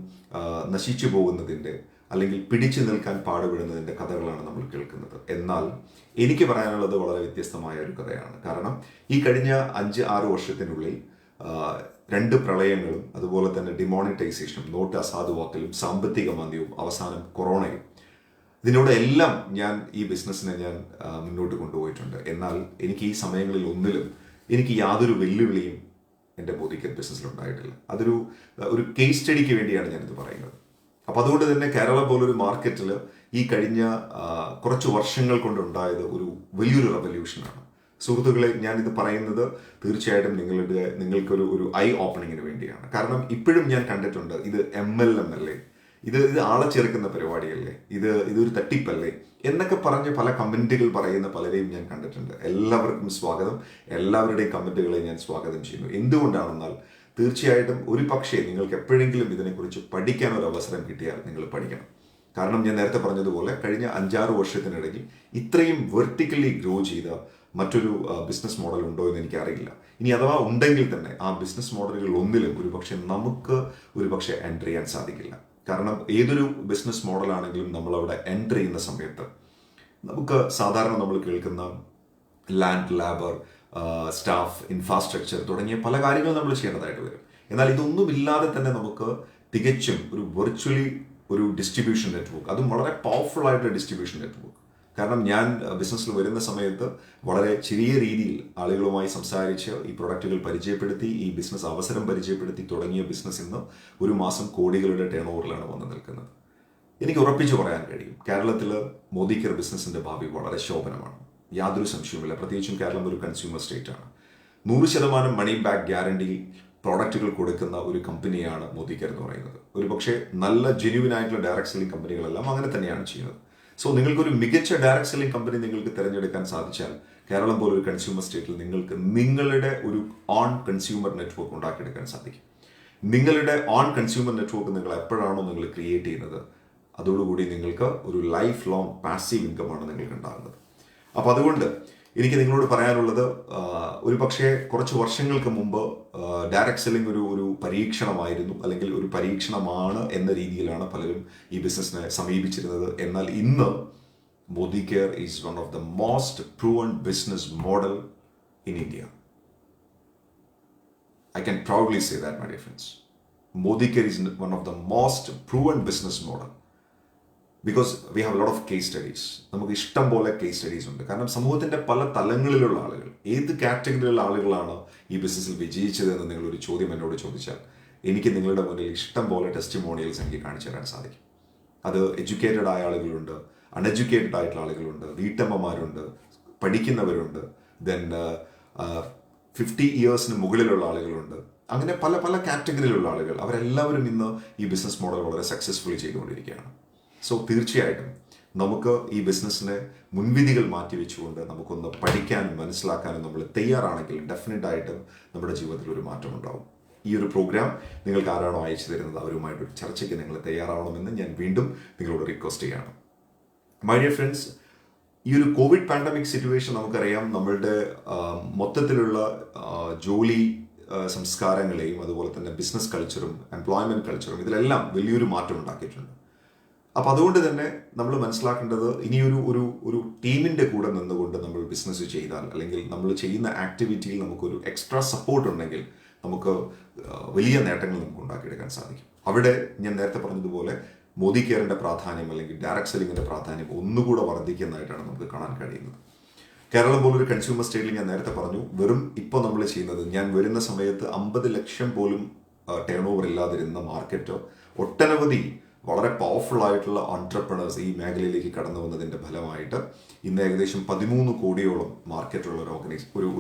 നശിച്ചു പോകുന്നതിൻ്റെ, അല്ലെങ്കിൽ പിടിച്ചു നിൽക്കാൻ പാടുപെടുന്നതിൻ്റെ കഥകളാണ് നമ്മൾ കേൾക്കുന്നത്. എന്നാൽ എനിക്ക് പറയാനുള്ളത് വളരെ വ്യത്യസ്തമായ ഒരു കഥയാണ്. കാരണം ഈ കഴിഞ്ഞ 5-6 വർഷത്തിനുള്ളിൽ 2 പ്രളയങ്ങളും അതുപോലെ തന്നെ ഡിമോണിറ്റൈസേഷനും, നോട്ട് അസാധുവാക്കലും, സാമ്പത്തിക മാന്ദ്യവും, അവസാനം കൊറോണയും, ഇതിനോട് എല്ലാം ഞാൻ ഈ ബിസിനസ്സിനെ ഞാൻ മുന്നോട്ട് കൊണ്ടുപോയിട്ടുണ്ട്. എന്നാൽ എനിക്ക് ഈ സമയങ്ങളിൽ ഒന്നിലും എനിക്ക് യാതൊരു വെല്ലുവിളിയും എൻ്റെ മോദി കെയർ ബിസിനസ്സിലുണ്ടായിട്ടില്ല. ഒരു കേസ് സ്റ്റഡിക്ക് വേണ്ടിയാണ് ഞാനിത് പറയുന്നത്. അപ്പോൾ അതുകൊണ്ട് തന്നെ കേരളം പോലൊരു മാർക്കറ്റിൽ ഈ കഴിഞ്ഞ കുറച്ച് വർഷങ്ങൾ കൊണ്ടുണ്ടായത് ഒരു വലിയൊരു റെവല്യൂഷനാണ്. സുഹൃത്തുക്കളെ, ഞാനിത് പറയുന്നത് തീർച്ചയായിട്ടും നിങ്ങൾക്കൊരു ഐ ഓപ്പണിങ്ങിന് വേണ്ടിയാണ്. കാരണം ഇപ്പോഴും ഞാൻ കണ്ടിട്ടുണ്ട് ഇത് MLM അല്ലേ, ഇത് ആളെ ചേർക്കുന്ന പരിപാടിയല്ലേ, ഇതൊരു തട്ടിപ്പല്ലേ എന്നൊക്കെ പറഞ്ഞ് പല കമന്റുകൾ പറയുന്ന പലരെയും ഞാൻ കണ്ടിട്ടുണ്ട്. എല്ലാവർക്കും സ്വാഗതം, എല്ലാവരുടെയും കമന്റുകളെ ഞാൻ സ്വാഗതം ചെയ്യുന്നു. എന്തുകൊണ്ടാണെന്നാൽ തീർച്ചയായിട്ടും ഒരു പക്ഷേ നിങ്ങൾക്ക് എപ്പോഴെങ്കിലും ഇതിനെക്കുറിച്ച് പഠിക്കാൻ ഒരു അവസരം കിട്ടിയാൽ നിങ്ങൾ പഠിക്കണം. കാരണം ഞാൻ നേരത്തെ പറഞ്ഞതുപോലെ കഴിഞ്ഞ 5-6 വർഷത്തിനിടയിൽ ഇത്രയും വെർട്ടിക്കലി ഗ്രോ ചെയ്ത മറ്റൊരു ബിസിനസ് മോഡൽ ഉണ്ടോ എന്ന് എനിക്കറിയില്ല. ഇനി അഥവാ ഉണ്ടെങ്കിൽ തന്നെ ആ ബിസിനസ് മോഡലുകൾ ഒന്നിലും നമുക്ക് ഒരുപക്ഷെ എൻ്റർ ചെയ്യാൻ സാധിക്കില്ല. കാരണം ഏതൊരു ബിസിനസ് മോഡലാണെങ്കിലും നമ്മളവിടെ എൻ്റർ ചെയ്യുന്ന സമയത്ത് നമുക്ക് സാധാരണ നമ്മൾ കേൾക്കുന്ന ലാൻഡ്, ലേബർ, സ്റ്റാഫ്, ഇൻഫ്രാസ്ട്രക്ചർ തുടങ്ങിയ പല കാര്യങ്ങളും നമ്മൾ ചെയ്യേണ്ടതായിട്ട് വരും. എന്നാൽ ഇതൊന്നുമില്ലാതെ തന്നെ നമുക്ക് തികച്ചും ഒരു വെർച്വലി ഒരു ഡിസ്ട്രിബ്യൂഷൻ നെറ്റ്വർക്ക്, അതും വളരെ പവർഫുൾ ആയിട്ടുള്ള ഡിസ്ട്രിബ്യൂഷൻ നെറ്റ്വർക്ക്. കാരണം ഞാൻ ബിസിനസ്സിൽ വരുന്ന സമയത്ത് വളരെ ചെറിയ രീതിയിൽ ആളുകളുമായി സംസാരിച്ച് ഈ പ്രൊഡക്റ്റുകൾ പരിചയപ്പെടുത്തി, ഈ ബിസിനസ് അവസരം പരിചയപ്പെടുത്തി തുടങ്ങിയ ബിസിനസ് ഇന്ന് ഒരു മാസം കോടികളുടെ ടേൺ ഓവറിലാണ് വന്നു നിൽക്കുന്നത്. എനിക്ക് ഉറപ്പിച്ചു പറയാൻ കഴിയും, കേരളത്തിൽ മോദി കെയർ ബിസിനസിന്റെ ഭാവി വളരെ ശോഭനമാണ്, യാതൊരു സംശയവുമില്ല. പ്രത്യേകിച്ചും കേരളം ഒരു കൺസ്യൂമർ സ്റ്റേറ്റ് ആണ്. 100% മണി ബാക്ക് ഗ്യാരണ്ടി പ്രോഡക്റ്റുകൾ കൊടുക്കുന്ന ഒരു കമ്പനിയാണ് മോദി കെയർ എന്ന് പറയുന്നത്. ഒരു പക്ഷേ നല്ല ജെന്യുവിൻ ആയിട്ടുള്ള ഡയറക്ട് സെല്ലിംഗ് കമ്പനികളെല്ലാം അങ്ങനെ തന്നെയാണ് ചെയ്യുന്നത്. സോ നിങ്ങൾക്കൊരു മികച്ച ഡയറക്ട് സെല്ലിംഗ് കമ്പനി നിങ്ങൾക്ക് തിരഞ്ഞെടുക്കാൻ സാധിച്ചാൽ കേരളം പോലൊരു കൺസ്യൂമർ സ്റ്റേറ്റിൽ നിങ്ങൾക്ക് നിങ്ങളുടെ ഒരു ഓൺ കൺസ്യൂമർ നെറ്റ്വർക്ക് ഉണ്ടാക്കിയെടുക്കാൻ സാധിക്കും. നിങ്ങളുടെ ഓൺ കൺസ്യൂമർ നെറ്റ്വർക്ക് നിങ്ങൾ എപ്പോഴാണോ നിങ്ങൾ ക്രിയേറ്റ് ചെയ്യുന്നത്, അതോടുകൂടി നിങ്ങൾക്ക് ഒരു ലൈഫ് ലോങ് പാസീവ് ഇൻകമാണ് നിങ്ങൾക്ക് ഉണ്ടാകുന്നത്. അപ്പോൾ അതുകൊണ്ട് എനിക്ക് നിങ്ങളോട് പറയാനുള്ളത്, ഒരു പക്ഷേ കുറച്ച് വർഷങ്ങൾക്ക് മുമ്പ് ഡയറക്ട് സെല്ലിംഗ് ഒരു പരീക്ഷണമായിരുന്നു, അല്ലെങ്കിൽ ഒരു പരീക്ഷണമാണ് എന്ന രീതിയിലാണ് പലരും ഈ ബിസിനസ്സിനെ സമീപിച്ചിരുന്നത്. എന്നാൽ ഇന്ന് Modi care is one of the most proven business model in India. I can proudly say that, my dear friends. Modi Care is one of the most proven business model. Because we have lot of case studies. നമുക്ക് ഇഷ്ടം പോലെ case studies ഉണ്ട്. കാരണം സമൂഹത്തിൻ്റെ പല തലങ്ങളിലുള്ള ആളുകൾ, ഏത് കാറ്റഗറിയിലുള്ള ആളുകളാണ് ഈ ബിസിനസ്സിൽ വിജയിച്ചതെന്ന് നിങ്ങളൊരു ചോദ്യം എന്നോട് ചോദിച്ചാൽ എനിക്ക് നിങ്ങളുടെ മുന്നിൽ ഇഷ്ടം പോലെ ടെസ്റ്റിമോണിയൽസ് എനിക്ക് കാണിച്ചു തരാൻ സാധിക്കും. അത് എഡ്യൂക്കേറ്റഡ് ആയ ആളുകളുണ്ട്, അൺഎഡ്യൂക്കേറ്റഡ് ആയിട്ടുള്ള ആളുകളുണ്ട്, വീട്ടമ്മമാരുണ്ട്, പഠിക്കുന്നവരുണ്ട്, ദെൻ 50 ഇയേഴ്സിന് മുകളിലുള്ള ആളുകളുണ്ട്. അങ്ങനെ പല പല കാറ്റഗറിയിലുള്ള ആളുകൾ, അവരെല്ലാവരും ഇന്ന് ഈ ബിസിനസ് മോഡൽ വളരെ സക്സസ്ഫുള്ളി ചെയ്തുകൊണ്ടിരിക്കുകയാണ്. സോ തീർച്ചയായിട്ടും നമുക്ക് ഈ ബിസിനസ്സിനെ മുൻവിധികൾ മാറ്റിവെച്ചുകൊണ്ട് നമുക്കൊന്ന് പഠിക്കാനും മനസ്സിലാക്കാനും നമ്മൾ തയ്യാറാണെങ്കിൽ ഡെഫിനറ്റായിട്ടും നമ്മുടെ ജീവിതത്തിൽ ഒരു മാറ്റം ഉണ്ടാവും. ഈ ഒരു പ്രോഗ്രാം നിങ്ങൾക്ക് ആരാണോ അയച്ചു തരുന്നത് അവരുമായിട്ടൊരു ചർച്ചയ്ക്ക് നിങ്ങൾ തയ്യാറാവണമെന്ന് ഞാൻ വീണ്ടും നിങ്ങളോട് റിക്വസ്റ്റ് ചെയ്യാണ്. മൈ ഡിയർ ഫ്രണ്ട്സ്, ഈ ഒരു കോവിഡ് പാൻഡമിക് സിറ്റുവേഷൻ നമുക്കറിയാം നമ്മളുടെ മൊത്തത്തിലുള്ള ജോലി സംസ്കാരങ്ങളെയും അതുപോലെ തന്നെ ബിസിനസ് കൾച്ചറും എംപ്ലോയ്മെൻറ്റ് കൾച്ചറും ഇതിലെല്ലാം വലിയൊരു മാറ്റം ഉണ്ടാക്കിയിട്ടുണ്ട്. അപ്പോൾ അതുകൊണ്ട് തന്നെ നമ്മൾ മനസ്സിലാക്കേണ്ടത്, ഇനിയൊരു ഒരു ഒരു ടീമിൻ്റെ കൂടെ നിന്നുകൊണ്ട് നമ്മൾ ബിസിനസ് ചെയ്താൽ, അല്ലെങ്കിൽ നമ്മൾ ചെയ്യുന്ന ആക്ടിവിറ്റിയിൽ നമുക്കൊരു എക്സ്ട്രാ സപ്പോർട്ട് ഉണ്ടെങ്കിൽ നമുക്ക് വലിയ നേട്ടങ്ങൾ നമുക്ക് ഉണ്ടാക്കിയെടുക്കാൻ സാധിക്കും. അവിടെ ഞാൻ നേരത്തെ പറഞ്ഞതുപോലെ മോദി കെയറിൻ്റെ പ്രാധാന്യം അല്ലെങ്കിൽ ഡയറക്ട് സെല്ലിങ്ങിൻ്റെ പ്രാധാന്യം ഒന്നുകൂടെ വർദ്ധിക്കുന്നതായിട്ടാണ് നമുക്ക് കാണാൻ കഴിയുന്നത്. കേരളം പോലൊരു കൺസ്യൂമർ സ്റ്റേറ്റിൽ ഞാൻ നേരത്തെ പറഞ്ഞു, വെറും ഇപ്പോൾ നമ്മൾ ചെയ്യുന്നത്, ഞാൻ വരുന്ന സമയത്ത് 50 ലക്ഷം പോലും ടേൺ ഓവർ ഇല്ലാതിരുന്ന മാർക്കറ്റ് ഒട്ടനവധി വളരെ പവർഫുൾ ആയിട്ടുള്ള ഓൺട്രപ്രണേഴ്സ് ഈ മേഖലയിലേക്ക് കടന്നു വന്നതിൻ്റെ ഫലമായിട്ട് ഇന്ന് ഏകദേശം 13 കോടിയോളം മാർക്കറ്റുള്ള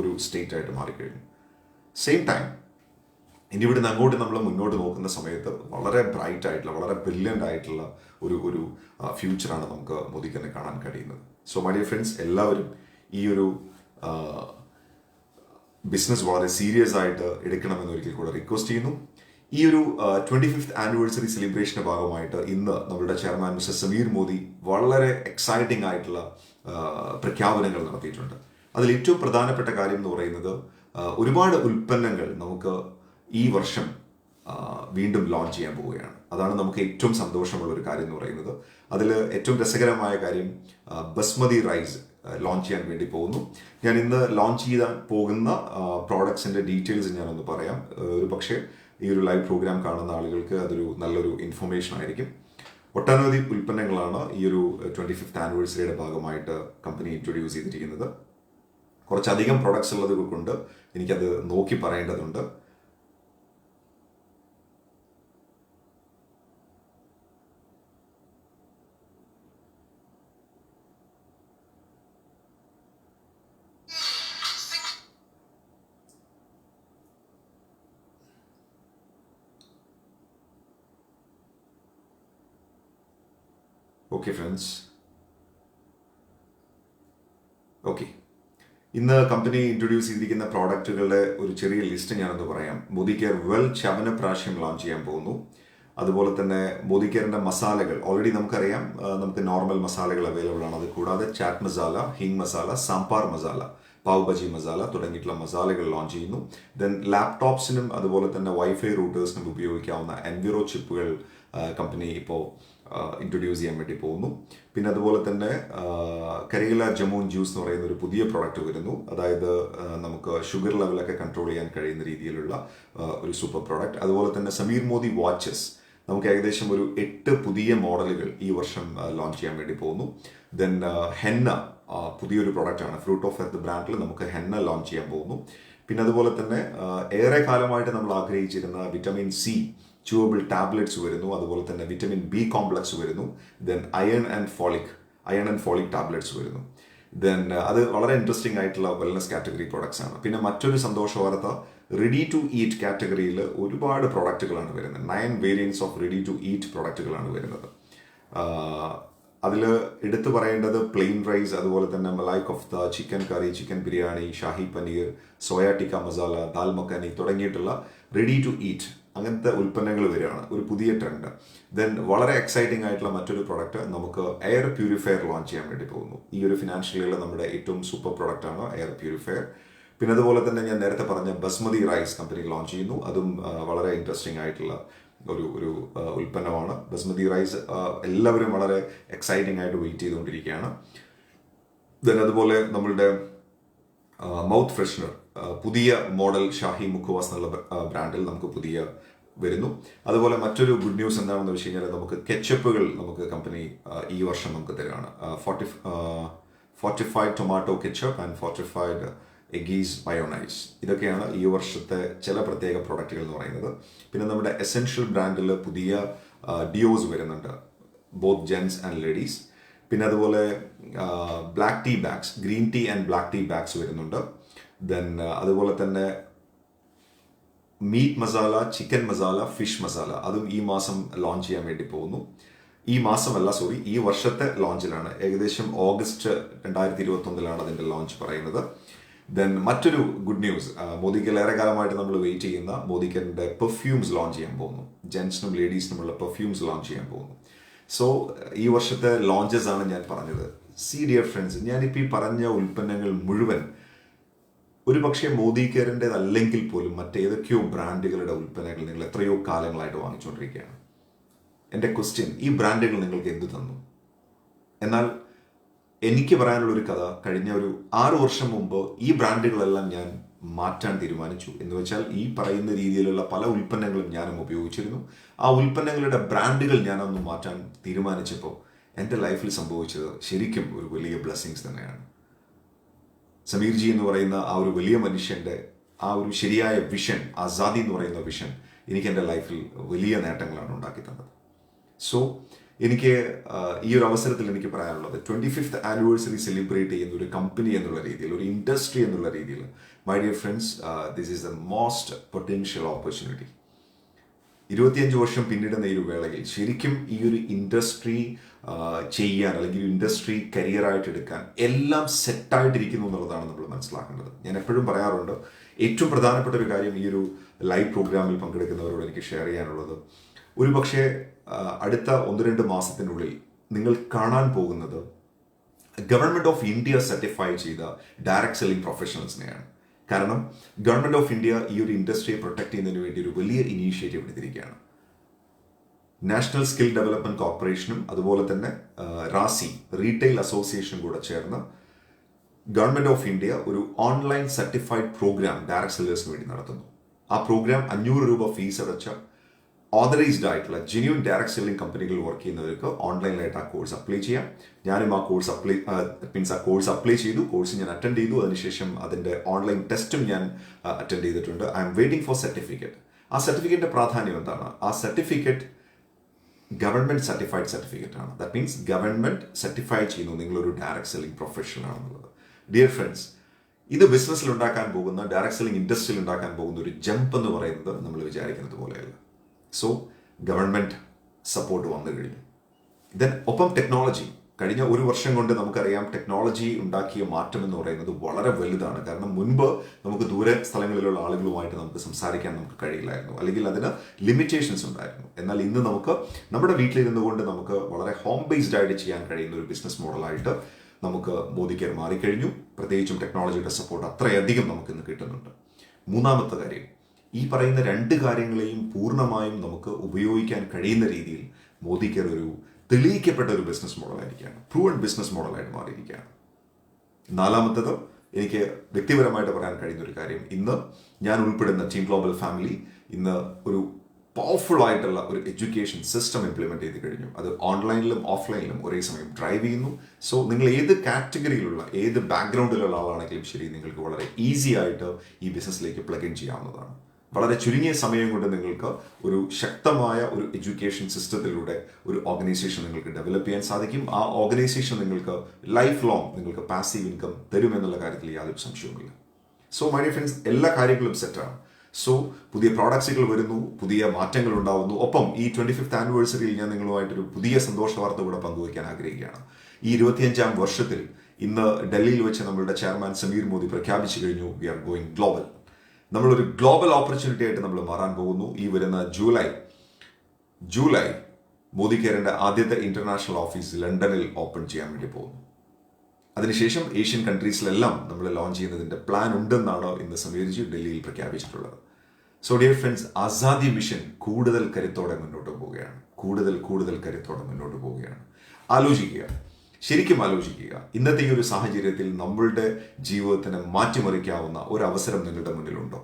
ഒരു സ്റ്റേറ്റ് ആയിട്ട് മാറിക്കഴിഞ്ഞു. സെയിം ടൈം ഇനി ഇവിടുന്ന് അങ്ങോട്ട് നമ്മൾ മുന്നോട്ട് നോക്കുന്ന സമയത്ത് വളരെ ബ്രൈറ്റ് ആയിട്ടുള്ള, വളരെ ബ്രില്യൻ്റ് ആയിട്ടുള്ള ഒരു ഫ്യൂച്ചറാണ് നമുക്ക് മോദിക്കറിനെ കാണാൻ കഴിയുന്നത്. സോ മൈ ഡിയർ ഫ്രണ്ട്സ്, എല്ലാവരും ഈ ഒരു ബിസിനസ് വളരെ സീരിയസ് ആയിട്ട് എടുക്കണമെന്ന് ഒരിക്കൽ കൂടെ റിക്വസ്റ്റ് ചെയ്യുന്നു. ഈ ഒരു 25th ആനിവേഴ്സറി സെലിബ്രേഷൻ്റെ ഭാഗമായിട്ട് ഇന്ന് നമ്മുടെ ചെയർമാൻ മിസ്റ്റർ സമീർ മോദി വളരെ എക്സൈറ്റിംഗ് ആയിട്ടുള്ള പ്രഖ്യാപനങ്ങൾ നടത്തിയിട്ടുണ്ട്. അതിൽ ഏറ്റവും പ്രധാനപ്പെട്ട കാര്യം എന്ന് പറയുന്നത്, ഒരുപാട് ഉൽപ്പന്നങ്ങൾ നമുക്ക് ഈ വർഷം വീണ്ടും ലോഞ്ച് ചെയ്യാൻ പോവുകയാണ്. അതാണ് നമുക്ക് ഏറ്റവും സന്തോഷമുള്ള ഒരു കാര്യം എന്ന് പറയുന്നത്. അതിൽ ഏറ്റവും രസകരമായ കാര്യം, ബസ്മതി റൈസ് ലോഞ്ച് ചെയ്യാൻ വേണ്ടി പോകുന്നു. ഞാൻ ഇന്ന് ലോഞ്ച് ചെയ്യാൻ പോകുന്ന പ്രോഡക്ട്സിൻ്റെ ഡീറ്റെയിൽസ് ഞാനൊന്ന് പറയാം. ഒരു പക്ഷേ ഈ ഒരു ലൈവ് പ്രോഗ്രാം കാണുന്ന ആളുകൾക്ക് അതൊരു നല്ലൊരു ഇൻഫർമേഷൻ ആയിരിക്കും. ഒട്ടനവധി ഉൽപ്പന്നങ്ങളാണ് ഈ ഒരു 25th ആനിവേഴ്സറിയുടെ ഭാഗമായിട്ട് കമ്പനി ഇൻട്രൊഡ്യൂസ് ചെയ്തിരിക്കുന്നത്. കുറച്ചധികം പ്രോഡക്ട്സ് ഉള്ളത് കൊണ്ട് എനിക്കത് നോക്കി പറയേണ്ടതുണ്ട്. ഓക്കെ ഫ്രണ്ട്സ്, ഓക്കെ, ഇന്ന് കമ്പനി ഇൻട്രൊഡ്യൂസ് ചെയ്തിരിക്കുന്ന പ്രോഡക്റ്റുകളുടെ ഒരു ചെറിയ ലിസ്റ്റ് ഞാനൊന്ന് പറയാം. മോദി കെയർ വെൽ ചവനപ്രാവശ്യം ലോഞ്ച് ചെയ്യാൻ പോകുന്നു. അതുപോലെ തന്നെ മോദി കെയറിന്റെ മസാലകൾ ഓൾറെഡി നമുക്കറിയാം, നമുക്ക് നോർമൽ മസാലകൾ അവൈലബിൾ ആണ്. അത് കൂടാതെ ചാറ്റ് മസാല, ഹിങ് മസാല, സാമ്പാർ മസാല, പാവ് ബജി മസാല തുടങ്ങിയിട്ടുള്ള മസാലകൾ ലോഞ്ച് ചെയ്യുന്നു. ദെൻ ലാപ്ടോപ്സിനും അതുപോലെ തന്നെ വൈഫൈ റൂട്ടേഴ്സിനും ഉപയോഗിക്കാവുന്ന എൻവിറോ ചിപ്പുകൾ കമ്പനി ഇപ്പോൾ ഇൻട്രൊഡ്യൂസ് ചെയ്യാൻ വേണ്ടി പോകുന്നു. പിന്നെ അതുപോലെ തന്നെ കരിയില ജമൂൻ ജ്യൂസ് എന്ന് പറയുന്ന ഒരു പുതിയ പ്രോഡക്റ്റ് വരുന്നു. അതായത് നമുക്ക് ഷുഗർ ലെവലൊക്കെ കൺട്രോൾ ചെയ്യാൻ കഴിയുന്ന രീതിയിലുള്ള ഒരു സൂപ്പർ പ്രോഡക്റ്റ്. അതുപോലെ തന്നെ സമീർ മോദി വാച്ചസ് നമുക്ക് ഏകദേശം ഒരു 8 പുതിയ മോഡലുകൾ ഈ വർഷം ലോഞ്ച് ചെയ്യാൻ വേണ്ടി പോകുന്നു. ദെൻ ഹെന്ന പുതിയൊരു പ്രോഡക്റ്റാണ്. ഫ്രൂട്ട് ഓഫ് എർത്ത് ബ്രാൻഡിൽ നമുക്ക് ഹെന്ന ലോഞ്ച് ചെയ്യാൻ പോകുന്നു. പിന്നെ അതുപോലെ തന്നെ ഏറെ കാലമായിട്ട് നമ്മൾ ആഗ്രഹിച്ചിരുന്ന വിറ്റമിൻ സി ച്യൂവബിൾ ടാബ്ലറ്റ്സ് വരുന്നു. അതുപോലെ തന്നെ വിറ്റമിൻ ബി കോംപ്ലക്സ് വരുന്നു. Then iron and folic tablets വരുന്നു. ദെൻ അത് വളരെ ഇൻട്രസ്റ്റിംഗ് ആയിട്ടുള്ള വെൽനസ് കാറ്റഗറി പ്രോഡക്ട്സ് ആണ്. പിന്നെ മറ്റൊരു സന്തോഷ വാർത്ത, റെഡി ടു ഈറ്റ് കാറ്റഗറിയിൽ ഒരുപാട് പ്രോഡക്റ്റുകളാണ് വരുന്നത്. 9 variants of ready to eat പ്രോഡക്റ്റുകളാണ് വരുന്നത്. അതിൽ എടുത്തു പറയേണ്ടത് പ്ലെയിൻ റൈസ്, അതുപോലെ തന്നെ malai kofta, chicken curry, chicken biryani, shahi paneer, soya tikka masala, dal makhani തുടങ്ങിയിട്ടുള്ള റെഡി ടു ഈറ്റ് അങ്ങനത്തെ ഉൽപ്പന്നങ്ങൾ വരികയാണ്. ഒരു പുതിയ ട്രെൻഡ്. ദെൻ വളരെ എക്സൈറ്റിംഗ് ആയിട്ടുള്ള മറ്റൊരു പ്രോഡക്റ്റ്, നമുക്ക് എയർ പ്യൂരിഫയർ ലോഞ്ച് ചെയ്യാൻ വേണ്ടി പോകുന്നു. ഈ ഒരു ഫിനാൻഷ്യൽ ഇയറിൽ നമ്മുടെ ഏറ്റവും സൂപ്പർ പ്രോഡക്റ്റാണ് എയർ പ്യൂരിഫയർ. പിന്നെ അതുപോലെ തന്നെ ഞാൻ നേരത്തെ പറഞ്ഞ ബസ്മതി റൈസ് കമ്പനി ലോഞ്ച് ചെയ്യുന്നു. അതും വളരെ ഇൻട്രസ്റ്റിംഗ് ആയിട്ടുള്ള ഒരു ഉൽപ്പന്നമാണ്. ബസ്മതി റൈസ് എല്ലാവരും വളരെ എക്സൈറ്റിംഗ് ആയിട്ട് വെയിറ്റ് ചെയ്തുകൊണ്ടിരിക്കുകയാണ്. ദെൻ അതുപോലെ നമ്മളുടെ മൗത്ത് ഫ്രഷ്നർ പുതിയ മോഡൽ ഷാഹി മുഖവാസ് എന്നുള്ള ബ്രാൻഡിൽ നമുക്ക് പുതിയ വരുന്നു. അതുപോലെ മറ്റൊരു ഗുഡ് ന്യൂസ് എന്താണെന്ന് വെച്ച് കഴിഞ്ഞാൽ, നമുക്ക് കെച്ചപ്പുകൾ നമുക്ക് കമ്പനി ഈ വർഷം നമുക്ക് തരികയാണ്. Fortified tomato ketchup and fortified eggless mayonnaise. ഇതൊക്കെയാണ് ഈ വർഷത്തെ ചില പ്രത്യേക പ്രോഡക്റ്റുകൾ എന്ന് പറയുന്നത്. പിന്നെ നമ്മുടെ എസെൻഷ്യൽ ബ്രാൻഡിൽ പുതിയ ഡിയോസ് വരുന്നുണ്ട്, ബോത്ത് ജെൻസ് ആൻഡ് ലേഡീസ്. പിന്നെ അതുപോലെ black tea bags, green tea and black tea bags വരുന്നുണ്ട്. ദെൻ അതുപോലെ തന്നെ meat masala, chicken masala, fish masala അതും ഈ മാസം ലോഞ്ച് ചെയ്യാൻ വേണ്ടി പോകുന്നു. ഈ വർഷത്തെ ലോഞ്ചിലാണ്. ഏകദേശം ഓഗസ്റ്റ് 2021 അതിൻ്റെ ലോഞ്ച് പറയുന്നത്. ദെൻ മറ്റൊരു ഗുഡ് ന്യൂസ്, മോദിക്കൽ ഏറെ കാലമായിട്ട് നമ്മൾ വെയിറ്റ് ചെയ്യുന്ന മോദിക്കലിൻ്റെ പെർഫ്യൂംസ് ലോഞ്ച് ചെയ്യാൻ പോകുന്നു. ജെൻസിനും ലേഡീസിനുമുള്ള പെർഫ്യൂംസ് ലോഞ്ച് ചെയ്യാൻ പോകുന്നു. സോ ഈ വർഷത്തെ ലോഞ്ചസ് ആണ് ഞാൻ പറഞ്ഞത്. ഡിയർ ഫ്രണ്ട്സ്, ഞാനിപ്പോൾ ഈ പറഞ്ഞ ഉൽപ്പന്നങ്ങൾ മുഴുവൻ ഒരുപക്ഷെ മോദി കെയറിൻ്റെത് അല്ലെങ്കിൽ പോലും മറ്റേതൊക്കെയോ ബ്രാൻഡുകളുടെ ഉൽപ്പന്നങ്ങൾ നിങ്ങൾ എത്രയോ കാലങ്ങളായിട്ട് വാങ്ങിച്ചുകൊണ്ടിരിക്കുകയാണ്. എൻ്റെ ക്വസ്റ്റ്യൻ, ഈ ബ്രാൻഡുകൾ നിങ്ങൾക്ക് എന്ത് തന്നു? എന്നാൽ എനിക്ക് പറയാനുള്ളൊരു കഥ, കഴിഞ്ഞ ഒരു 6 വർഷം മുമ്പ് ഈ ബ്രാൻഡുകളെല്ലാം ഞാൻ മാറ്റാൻ തീരുമാനിച്ചു. എന്ന് വെച്ചാൽ ഈ പറയുന്ന രീതിയിലുള്ള പല ഉൽപ്പന്നങ്ങളും ഞാനും ഉപയോഗിച്ചിരുന്നു. ആ ഉൽപ്പന്നങ്ങളുടെ ബ്രാൻഡുകൾ ഞാനൊന്ന് മാറ്റാൻ തീരുമാനിച്ചപ്പോൾ എൻ്റെ ലൈഫിൽ സംഭവിച്ചത് ശരിക്കും ഒരു വലിയ ബ്ലെസ്സിങ്സ് തന്നെയാണ്. സമീർ ജി എന്ന് പറയുന്ന ആ ഒരു വലിയ മനുഷ്യൻ്റെ ആ ഒരു ശരിയായ വിഷൻ, ആസാദി എന്ന് പറയുന്ന വിഷൻ എനിക്ക് എൻ്റെ ലൈഫിൽ വലിയ നേട്ടങ്ങളാണ് ഉണ്ടാക്കി തന്നത്. സോ എനിക്ക് ഈ ഒരു അവസരത്തിൽ എനിക്ക് പറയാനുള്ളത്, 25th ആനിവേഴ്സറി സെലിബ്രേറ്റ് ചെയ്യുന്ന ഒരു കമ്പനി എന്നുള്ള രീതിയിൽ, ഒരു ഇൻഡസ്ട്രി എന്നുള്ള രീതിയിൽ, my dear friends, this is the most potential opportunity. 25 വർഷം പിന്നിടുന്ന ഈ ഒരു വേളയിൽ ശരിക്കും ഈ ഒരു ഇൻഡസ്ട്രി ചെയ്യാൻ, അല്ലെങ്കിൽ ഇൻഡസ്ട്രി കരിയറായിട്ട് എടുക്കാൻ എല്ലാം സെറ്റായിട്ടിരിക്കുന്നു എന്നുള്ളതാണ് നമ്മൾ മനസ്സിലാക്കേണ്ടത്. ഞാൻ എപ്പോഴും പറയാറുണ്ട്, ഏറ്റവും പ്രധാനപ്പെട്ട ഒരു കാര്യം ഈ ഒരു ലൈവ് പ്രോഗ്രാമിൽ പങ്കെടുക്കുന്നവരോട് എനിക്ക് ഷെയർ ചെയ്യാനുള്ളത്, ഒരു പക്ഷേ അടുത്ത 1-2 മാസത്തിനുള്ളിൽ നിങ്ങൾ കാണാൻ പോകുന്നത് ഗവൺമെൻറ് ഓഫ് ഇന്ത്യ സർട്ടിഫൈ ചെയ്ത ഡയറക്ട് സെല്ലിംഗ് പ്രൊഫഷണൽസിനെയാണ്. കാരണം ഗവൺമെൻറ് ഓഫ് ഇന്ത്യ ഈ ഒരു ഇൻഡസ്ട്രിയെ പ്രൊട്ടക്ട് ചെയ്യുന്നതിന് വേണ്ടി ഒരു വലിയ ഇനീഷ്യേറ്റീവ് എടുത്തിരിക്കുകയാണ്. നാഷണൽ സ്കിൽ ഡെവലപ്മെന്റ് കോർപ്പറേഷനും അതുപോലെ തന്നെ റാസി റീറ്റെയിൽ അസോസിയേഷനും കൂടെ ചേർന്ന് ഗവൺമെൻറ് ഓഫ് ഇന്ത്യ ഒരു ഓൺലൈൻ സർട്ടിഫൈഡ് പ്രോഗ്രാം ഡയറക്ട് സെല്ലേഴ്സിന് വേണ്ടി നടത്തുന്നു. ആ പ്രോഗ്രാം 500 രൂപ ഫീസ് അടച്ച ഓതറൈസ്ഡ് ആയിട്ടുള്ള ജെന്യൂൻ ഡയറക്ട് സെല്ലിംഗ് കമ്പനികൾ വർക്ക് ചെയ്യുന്നവർക്ക് ഓൺലൈനായിട്ട് ആ കോഴ്സ് അപ്ലൈ ചെയ്യാം. ഞാനും ആ കോഴ്സ് അപ്ലൈ ചെയ്തു. കോഴ്സ് ഞാൻ അറ്റൻഡ് ചെയ്തു. അതിനുശേഷം അതിൻ്റെ ഓൺലൈൻ ടെസ്റ്റും ഞാൻ അറ്റൻഡ് ചെയ്തിട്ടുണ്ട്. I M waiting for certificate. ആ സർട്ടിഫിക്കറ്റിൻ്റെ പ്രാധാന്യം എന്താണ്? ആ സർട്ടിഫിക്കറ്റ് ഗവൺമെൻറ് സർട്ടിഫൈഡ് സർട്ടിഫിക്കറ്റ് ആണ്. ദാറ്റ് മീൻസ് ഗവൺമെൻറ് സർട്ടിഫൈ ചെയ്യുന്നു നിങ്ങളൊരു ഡയറക്ട് സെല്ലിംഗ് പ്രൊഫഷണൽ ആണെന്നുള്ളത്. ഡിയർ ഫ്രണ്ട്സ്, ഇത് ബിസിനസ്സിൽ ഉണ്ടാക്കാൻ പോകുന്ന, ഡയറക്ട് സെല്ലിംഗ് ഇൻഡസ്ട്രിയിൽ ഉണ്ടാക്കാൻ പോകുന്ന ഒരു ജമ്പ് എന്ന് പറയുന്നത് നമ്മൾ വിചാരിക്കുന്നത് പോലെയല്ല. സോ ഗവൺമെൻറ് സപ്പോർട്ട് വന്നു കഴിഞ്ഞു. ദെൻ ഒപ്പം ടെക്നോളജി. കഴിഞ്ഞ ഒരു വർഷം കൊണ്ട് നമുക്കറിയാം ടെക്നോളജി ഉണ്ടാക്കിയ മാറ്റം എന്ന് പറയുന്നത് വളരെ വലുതാണ്. കാരണം മുൻപ് നമുക്ക് ദൂരെ സ്ഥലങ്ങളിലുള്ള ആളുകളുമായിട്ട് നമുക്ക് സംസാരിക്കാൻ നമുക്ക് കഴിയില്ലായിരുന്നു, അല്ലെങ്കിൽ അതിന് ലിമിറ്റേഷൻസ് ഉണ്ടായിരുന്നു. എന്നാൽ ഇന്ന് നമുക്ക് നമ്മുടെ വീട്ടിലിരുന്നു കൊണ്ട് നമുക്ക് വളരെ ഹോം ബേസ്ഡ് ആയിട്ട് ചെയ്യാൻ കഴിയുന്ന ഒരു ബിസിനസ് മോഡലായിട്ട് നമുക്ക് മോദി കെയർ മാറിക്കഴിഞ്ഞു. പ്രത്യേകിച്ചും ടെക്നോളജിയുടെ സപ്പോർട്ട് അത്രയധികം നമുക്ക് ഇന്ന് കിട്ടുന്നുണ്ട്. മൂന്നാമത്തെ കാര്യം, ഈ പറയുന്ന രണ്ട് കാര്യങ്ങളെയും പൂർണ്ണമായും നമുക്ക് ഉപയോഗിക്കാൻ കഴിയുന്ന രീതിയിൽ മോദി കെയർ ഒരു തെളിയിക്കപ്പെട്ട ഒരു ബിസിനസ് മോഡലായിരിക്കുകയാണ്, പ്രൂവൺ ബിസിനസ് മോഡലായിട്ട് മാറിയിരിക്കുകയാണ്. നാലാമത്തത്, എനിക്ക് വ്യക്തിപരമായിട്ട് പറയാൻ കഴിയുന്ന ഒരു കാര്യം, ഇന്ന് ഞാൻ ഉൾപ്പെടുന്ന ടീം ഗ്ലോബൽ ഫാമിലി ഇന്ന് ഒരു പവർഫുൾ ആയിട്ടുള്ള ഒരു എഡ്യൂക്കേഷൻ സിസ്റ്റം ഇംപ്ലിമെന്റ് ചെയ്ത് കഴിഞ്ഞു. അത് ഓൺലൈനിലും ഓഫ്ലൈനിലും ഒരേ സമയം ഡ്രൈവ് ചെയ്യുന്നു. സോ നിങ്ങൾ ഏത് കാറ്റഗറിയിലുള്ള ഏത് ബാക്ക്ഗ്രൗണ്ടിലുള്ള ആളാണെങ്കിലും ശരി, നിങ്ങൾക്ക് വളരെ ഈസി ആയിട്ട് ഈ ബിസിനസ്സിലേക്ക് പ്ലഗ് ഇൻ ചെയ്യാവുന്നതാണ്. വളരെ ചുരുങ്ങിയ സമയം കൊണ്ട് നിങ്ങൾക്ക് ഒരു ശക്തമായ ഒരു എഡ്യൂക്കേഷൻ സിസ്റ്റത്തിലൂടെ ഒരു ഓർഗനൈസേഷൻ നിങ്ങൾക്ക് ഡെവലപ്പ് ചെയ്യാൻ സാധിക്കും. ആ ഓർഗനൈസേഷൻ നിങ്ങൾക്ക് ലൈഫ് ലോങ് നിങ്ങൾക്ക് പാസീവ് ഇൻകം തരുമെന്നുള്ള കാര്യത്തിൽ യാതൊരു സംശയവുമില്ല. സോ മൈ ഡിയർ ഫ്രണ്ട്സ്, എല്ലാ കാര്യങ്ങളും സെറ്റാണ്. സോ പുതിയ പ്രോഡക്ട്സുകൾ വരുന്നു, പുതിയ മാറ്റങ്ങൾ ഉണ്ടാവുന്നു. ഒപ്പം ഈ 25th ആനിവേഴ്സറിയിൽ ഞാൻ നിങ്ങളുമായിട്ടൊരു പുതിയ സന്തോഷ വാർത്ത കൂടെ പങ്കുവയ്ക്കാൻ ആഗ്രഹിക്കുകയാണ്. ഈ 25ാം വർഷത്തിൽ ഇന്ന് ഡൽഹിയിൽ വെച്ച് നമ്മളുടെ ചെയർമാൻ സമീർ മോദി പ്രഖ്യാപിച്ചു കഴിഞ്ഞു, വി ആർ ഗോയിങ് ഗ്ലോബൽ. നമ്മളൊരു ഗ്ലോബൽ ഓപ്പർച്യൂണിറ്റി ആയിട്ട് നമ്മൾ മാറാൻ പോകുന്നു. ഈ വരുന്ന ജൂലൈ മോദി കെയറിന്റെ ആദ്യത്തെ ഇന്റർനാഷണൽ ഓഫീസ് ലണ്ടനിൽ ഓപ്പൺ ചെയ്യാൻ വേണ്ടി പോകുന്നു. അതിനുശേഷം ഏഷ്യൻ കൺട്രീസിലെല്ലാം നമ്മൾ ലോഞ്ച് ചെയ്യുന്നതിന്റെ പ്ലാൻ ഉണ്ടെന്നാണ് ഇന്ന് സമീർജി ഡൽഹിയിൽ പ്രഖ്യാപിച്ചിട്ടുള്ളത്. So dear friends, Azadi mission കൂടുതൽ കരുത്തോടെ മുന്നോട്ട് പോവുകയാണ്, കൂടുതൽ കരുത്തോടെ മുന്നോട്ട് പോവുകയാണ്. ആലോചിക്കുക, ശരിക്കും ആലോചിക്കുക, ഇന്നത്തെ ഈ ഒരു സാഹചര്യത്തിൽ നമ്മളുടെ ജീവിതത്തിന് മാറ്റിമറിക്കാവുന്ന ഒരു അവസരം നിങ്ങളുടെ മുന്നിലുണ്ടോ?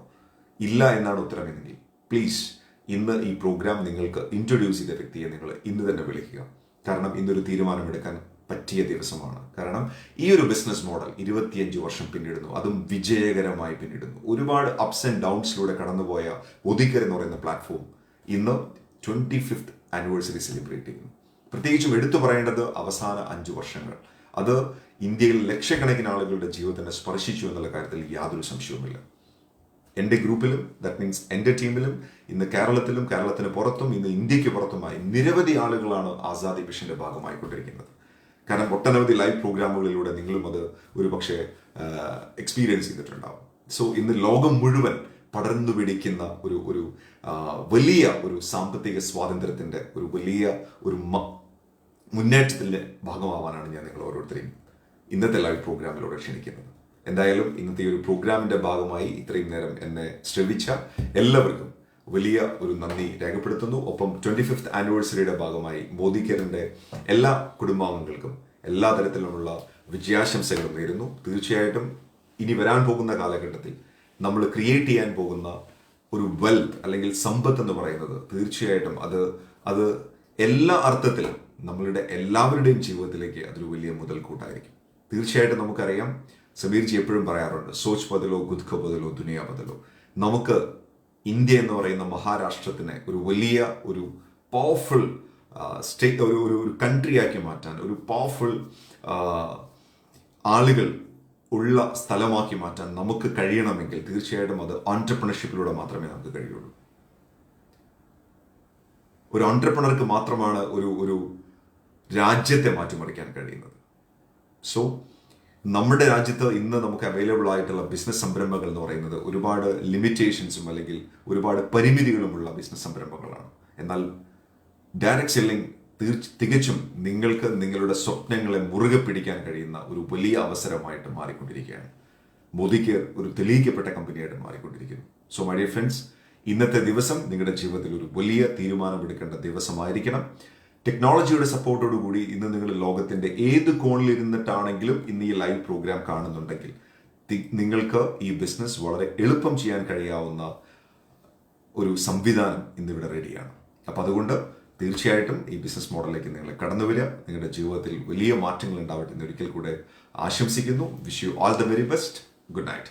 ഇല്ല എന്നാണ് ഉത്തരമെങ്കിൽ പ്ലീസ് ഇന്ന് ഈ പ്രോഗ്രാം നിങ്ങൾക്ക് ഇൻട്രൊഡ്യൂസ് ചെയ്ത വ്യക്തിയെ നിങ്ങൾ ഇന്ന് തന്നെ വിളിക്കുക. കാരണം ഇന്നൊരു തീരുമാനമെടുക്കാൻ പറ്റിയ ദിവസമാണ്. കാരണം ഈ ഒരു ബിസിനസ് മോഡൽ 25 വർഷം പിന്നിടുന്നു, അതും വിജയകരമായി പിന്നിടുന്നു. ഒരുപാട് അപ്സ് ആൻഡ് ഡൗൺസിലൂടെ കടന്നുപോയ മോദി കെയർ എന്ന് പറയുന്ന പ്ലാറ്റ്ഫോം ഇന്ന് 25th ആനിവേഴ്സറി സെലിബ്രേറ്റ് ചെയ്യുന്നു. പ്രത്യേകിച്ചും എടുത്തു പറയേണ്ടത് അവസാന 5 വർഷങ്ങൾ, അത് ഇന്ത്യയിൽ ലക്ഷക്കണക്കിന് ആളുകളുടെ ജീവിതത്തിനെ സ്പർശിച്ചു എന്നുള്ള കാര്യത്തിൽ യാതൊരു സംശയവുമില്ല. എൻ്റെ ഗ്രൂപ്പിലും, ദാറ്റ് മീൻസ് എൻ്റെ ടീമിലും, ഇന്ന് കേരളത്തിലും കേരളത്തിന് പുറത്തും ഇന്ന് ഇന്ത്യക്ക് പുറത്തുമായി നിരവധി ആളുകളാണ് ആസാദി മിഷന്റെ ഭാഗമായിക്കൊണ്ടിരിക്കുന്നത്. കാരണം ഒട്ടനവധി ലൈവ് പ്രോഗ്രാമുകളിലൂടെ നിങ്ങളും അത് ഒരു പക്ഷേ എക്സ്പീരിയൻസ് ചെയ്തിട്ടുണ്ടാവും. സോ ഇന്ന് ലോകം മുഴുവൻ പടർന്നു പിടിക്കുന്ന ഒരു വലിയ ഒരു സാമ്പത്തിക സ്വാതന്ത്ര്യത്തിന്റെ ഒരു വലിയ ഒരു മുന്നേറ്റത്തിന്റെ ഭാഗമാവാനാണ് ഞാൻ നിങ്ങൾ ഓരോരുത്തരെയും ഇന്നത്തെ ലൈവ് പ്രോഗ്രാമിലൂടെ ക്ഷണിക്കുന്നത്. എന്തായാലും ഇന്നത്തെ ഒരു പ്രോഗ്രാമിന്റെ ഭാഗമായി ഇത്രയും നേരം എന്നെ ശ്രവിച്ച എല്ലാവർക്കും വലിയ ഒരു നന്ദി രേഖപ്പെടുത്തുന്നു. ഒപ്പം 25th ആനിവേഴ്സറിയുടെ ഭാഗമായി മോദി കെയറിന്റെ എല്ലാ കുടുംബാംഗങ്ങൾക്കും എല്ലാ തരത്തിലുമുള്ള വിജയാശംസകളും നേരുന്നു. തീർച്ചയായിട്ടും ഇനി വരാൻ പോകുന്ന കാലഘട്ടത്തിൽ നമ്മൾ ക്രിയേറ്റ് ചെയ്യാൻ പോകുന്ന ഒരു വെൽത്ത് അല്ലെങ്കിൽ സമ്പത്ത് എന്ന് പറയുന്നത് തീർച്ചയായിട്ടും അത് എല്ലാ അർത്ഥത്തിലും നമ്മളുടെ എല്ലാവരുടെയും ജീവിതത്തിലേക്ക് അതൊരു വലിയ മുതൽക്കൂട്ടായിരിക്കും. തീർച്ചയായിട്ടും നമുക്കറിയാം, സമീർജി എപ്പോഴും പറയാറുണ്ട്, സോച്ച് ബദലോ ഗുദ്ക ബദലോ ദുനിയ ബദലോ. നമുക്ക് ഇന്ത്യ എന്ന് പറയുന്ന മഹാരാഷ്ട്രത്തിനെ ഒരു വലിയ ഒരു പവർഫുൾ സ്റ്റേറ്റ്, ഒരു കൺട്രിയാക്കി മാറ്റാൻ, ഒരു പവർഫുൾ ആളുകൾ ഉള്ള സ്ഥലമാക്കി മാറ്റാൻ നമുക്ക് കഴിയണമെങ്കിൽ തീർച്ചയായിട്ടും അത് ഓൺട്രപ്രണർഷിപ്പിലൂടെ മാത്രമേ നമുക്ക് കഴിയുള്ളൂ. ഒരു ഓൺട്രപ്രണർക്ക് മാത്രമാണ് ഒരു രാജ്യത്തെ മാറ്റിമറിക്കാൻ കഴിയുന്നത്. സോ നമ്മുടെ രാജ്യത്ത് ഇന്ന് നമുക്ക് അവൈലബിൾ ആയിട്ടുള്ള ബിസിനസ് സംരംഭങ്ങൾ എന്ന് പറയുന്നത് ഒരുപാട് ലിമിറ്റേഷൻസും അല്ലെങ്കിൽ ഒരുപാട് പരിമിതികളുമുള്ള ബിസിനസ് സംരംഭങ്ങളാണ്. എന്നാൽ ഡയറക്റ്റ് സെല്ലിംഗ് തികച്ചും നിങ്ങൾക്ക് നിങ്ങളുടെ സ്വപ്നങ്ങളെ മുറുകെ പിടിക്കാൻ കഴിയുന്ന ഒരു വലിയ അവസരമായിട്ട് മാറിക്കൊണ്ടിരിക്കുകയാണ്. മോദി കെയർ ഒരു തെളിയിക്കപ്പെട്ട കമ്പനിയായിട്ട് മാറിക്കൊണ്ടിരിക്കുന്നു. സോ മൈ ഡിയർ ഫ്രണ്ട്സ്, ഇന്നത്തെ ദിവസം നിങ്ങളുടെ ജീവിതത്തിൽ ഒരു വലിയ തീരുമാനമെടുക്കേണ്ട ദിവസമായിരിക്കണം. ടെക്നോളജിയുടെ സപ്പോർട്ടോടുകൂടി ഇന്ന് നിങ്ങൾ ലോകത്തിന്റെ ഏത് കോണിലിരുന്നിട്ടാണെങ്കിലും ഇന്ന് ഈ ലൈവ് പ്രോഗ്രാം കാണുന്നുണ്ടെങ്കിൽ നിങ്ങൾക്ക് ഈ ബിസിനസ് വളരെ എളുപ്പം ചെയ്യാൻ കഴിയാവുന്ന ഒരു സംവിധാനം ഇന്നിവിടെ റെഡിയാണ്. അപ്പം അതുകൊണ്ട് തീർച്ചയായിട്ടും ഈ ബിസിനസ് മോഡലിലേക്ക് നിങ്ങൾ കടന്നു വരിക. നിങ്ങളുടെ ജീവിതത്തിൽ വലിയ മാറ്റങ്ങൾ ഉണ്ടാവട്ടെ എന്ന് ഒരിക്കൽ കൂടെ ആശംസിക്കുന്നു. Wish you all the very best. Good night.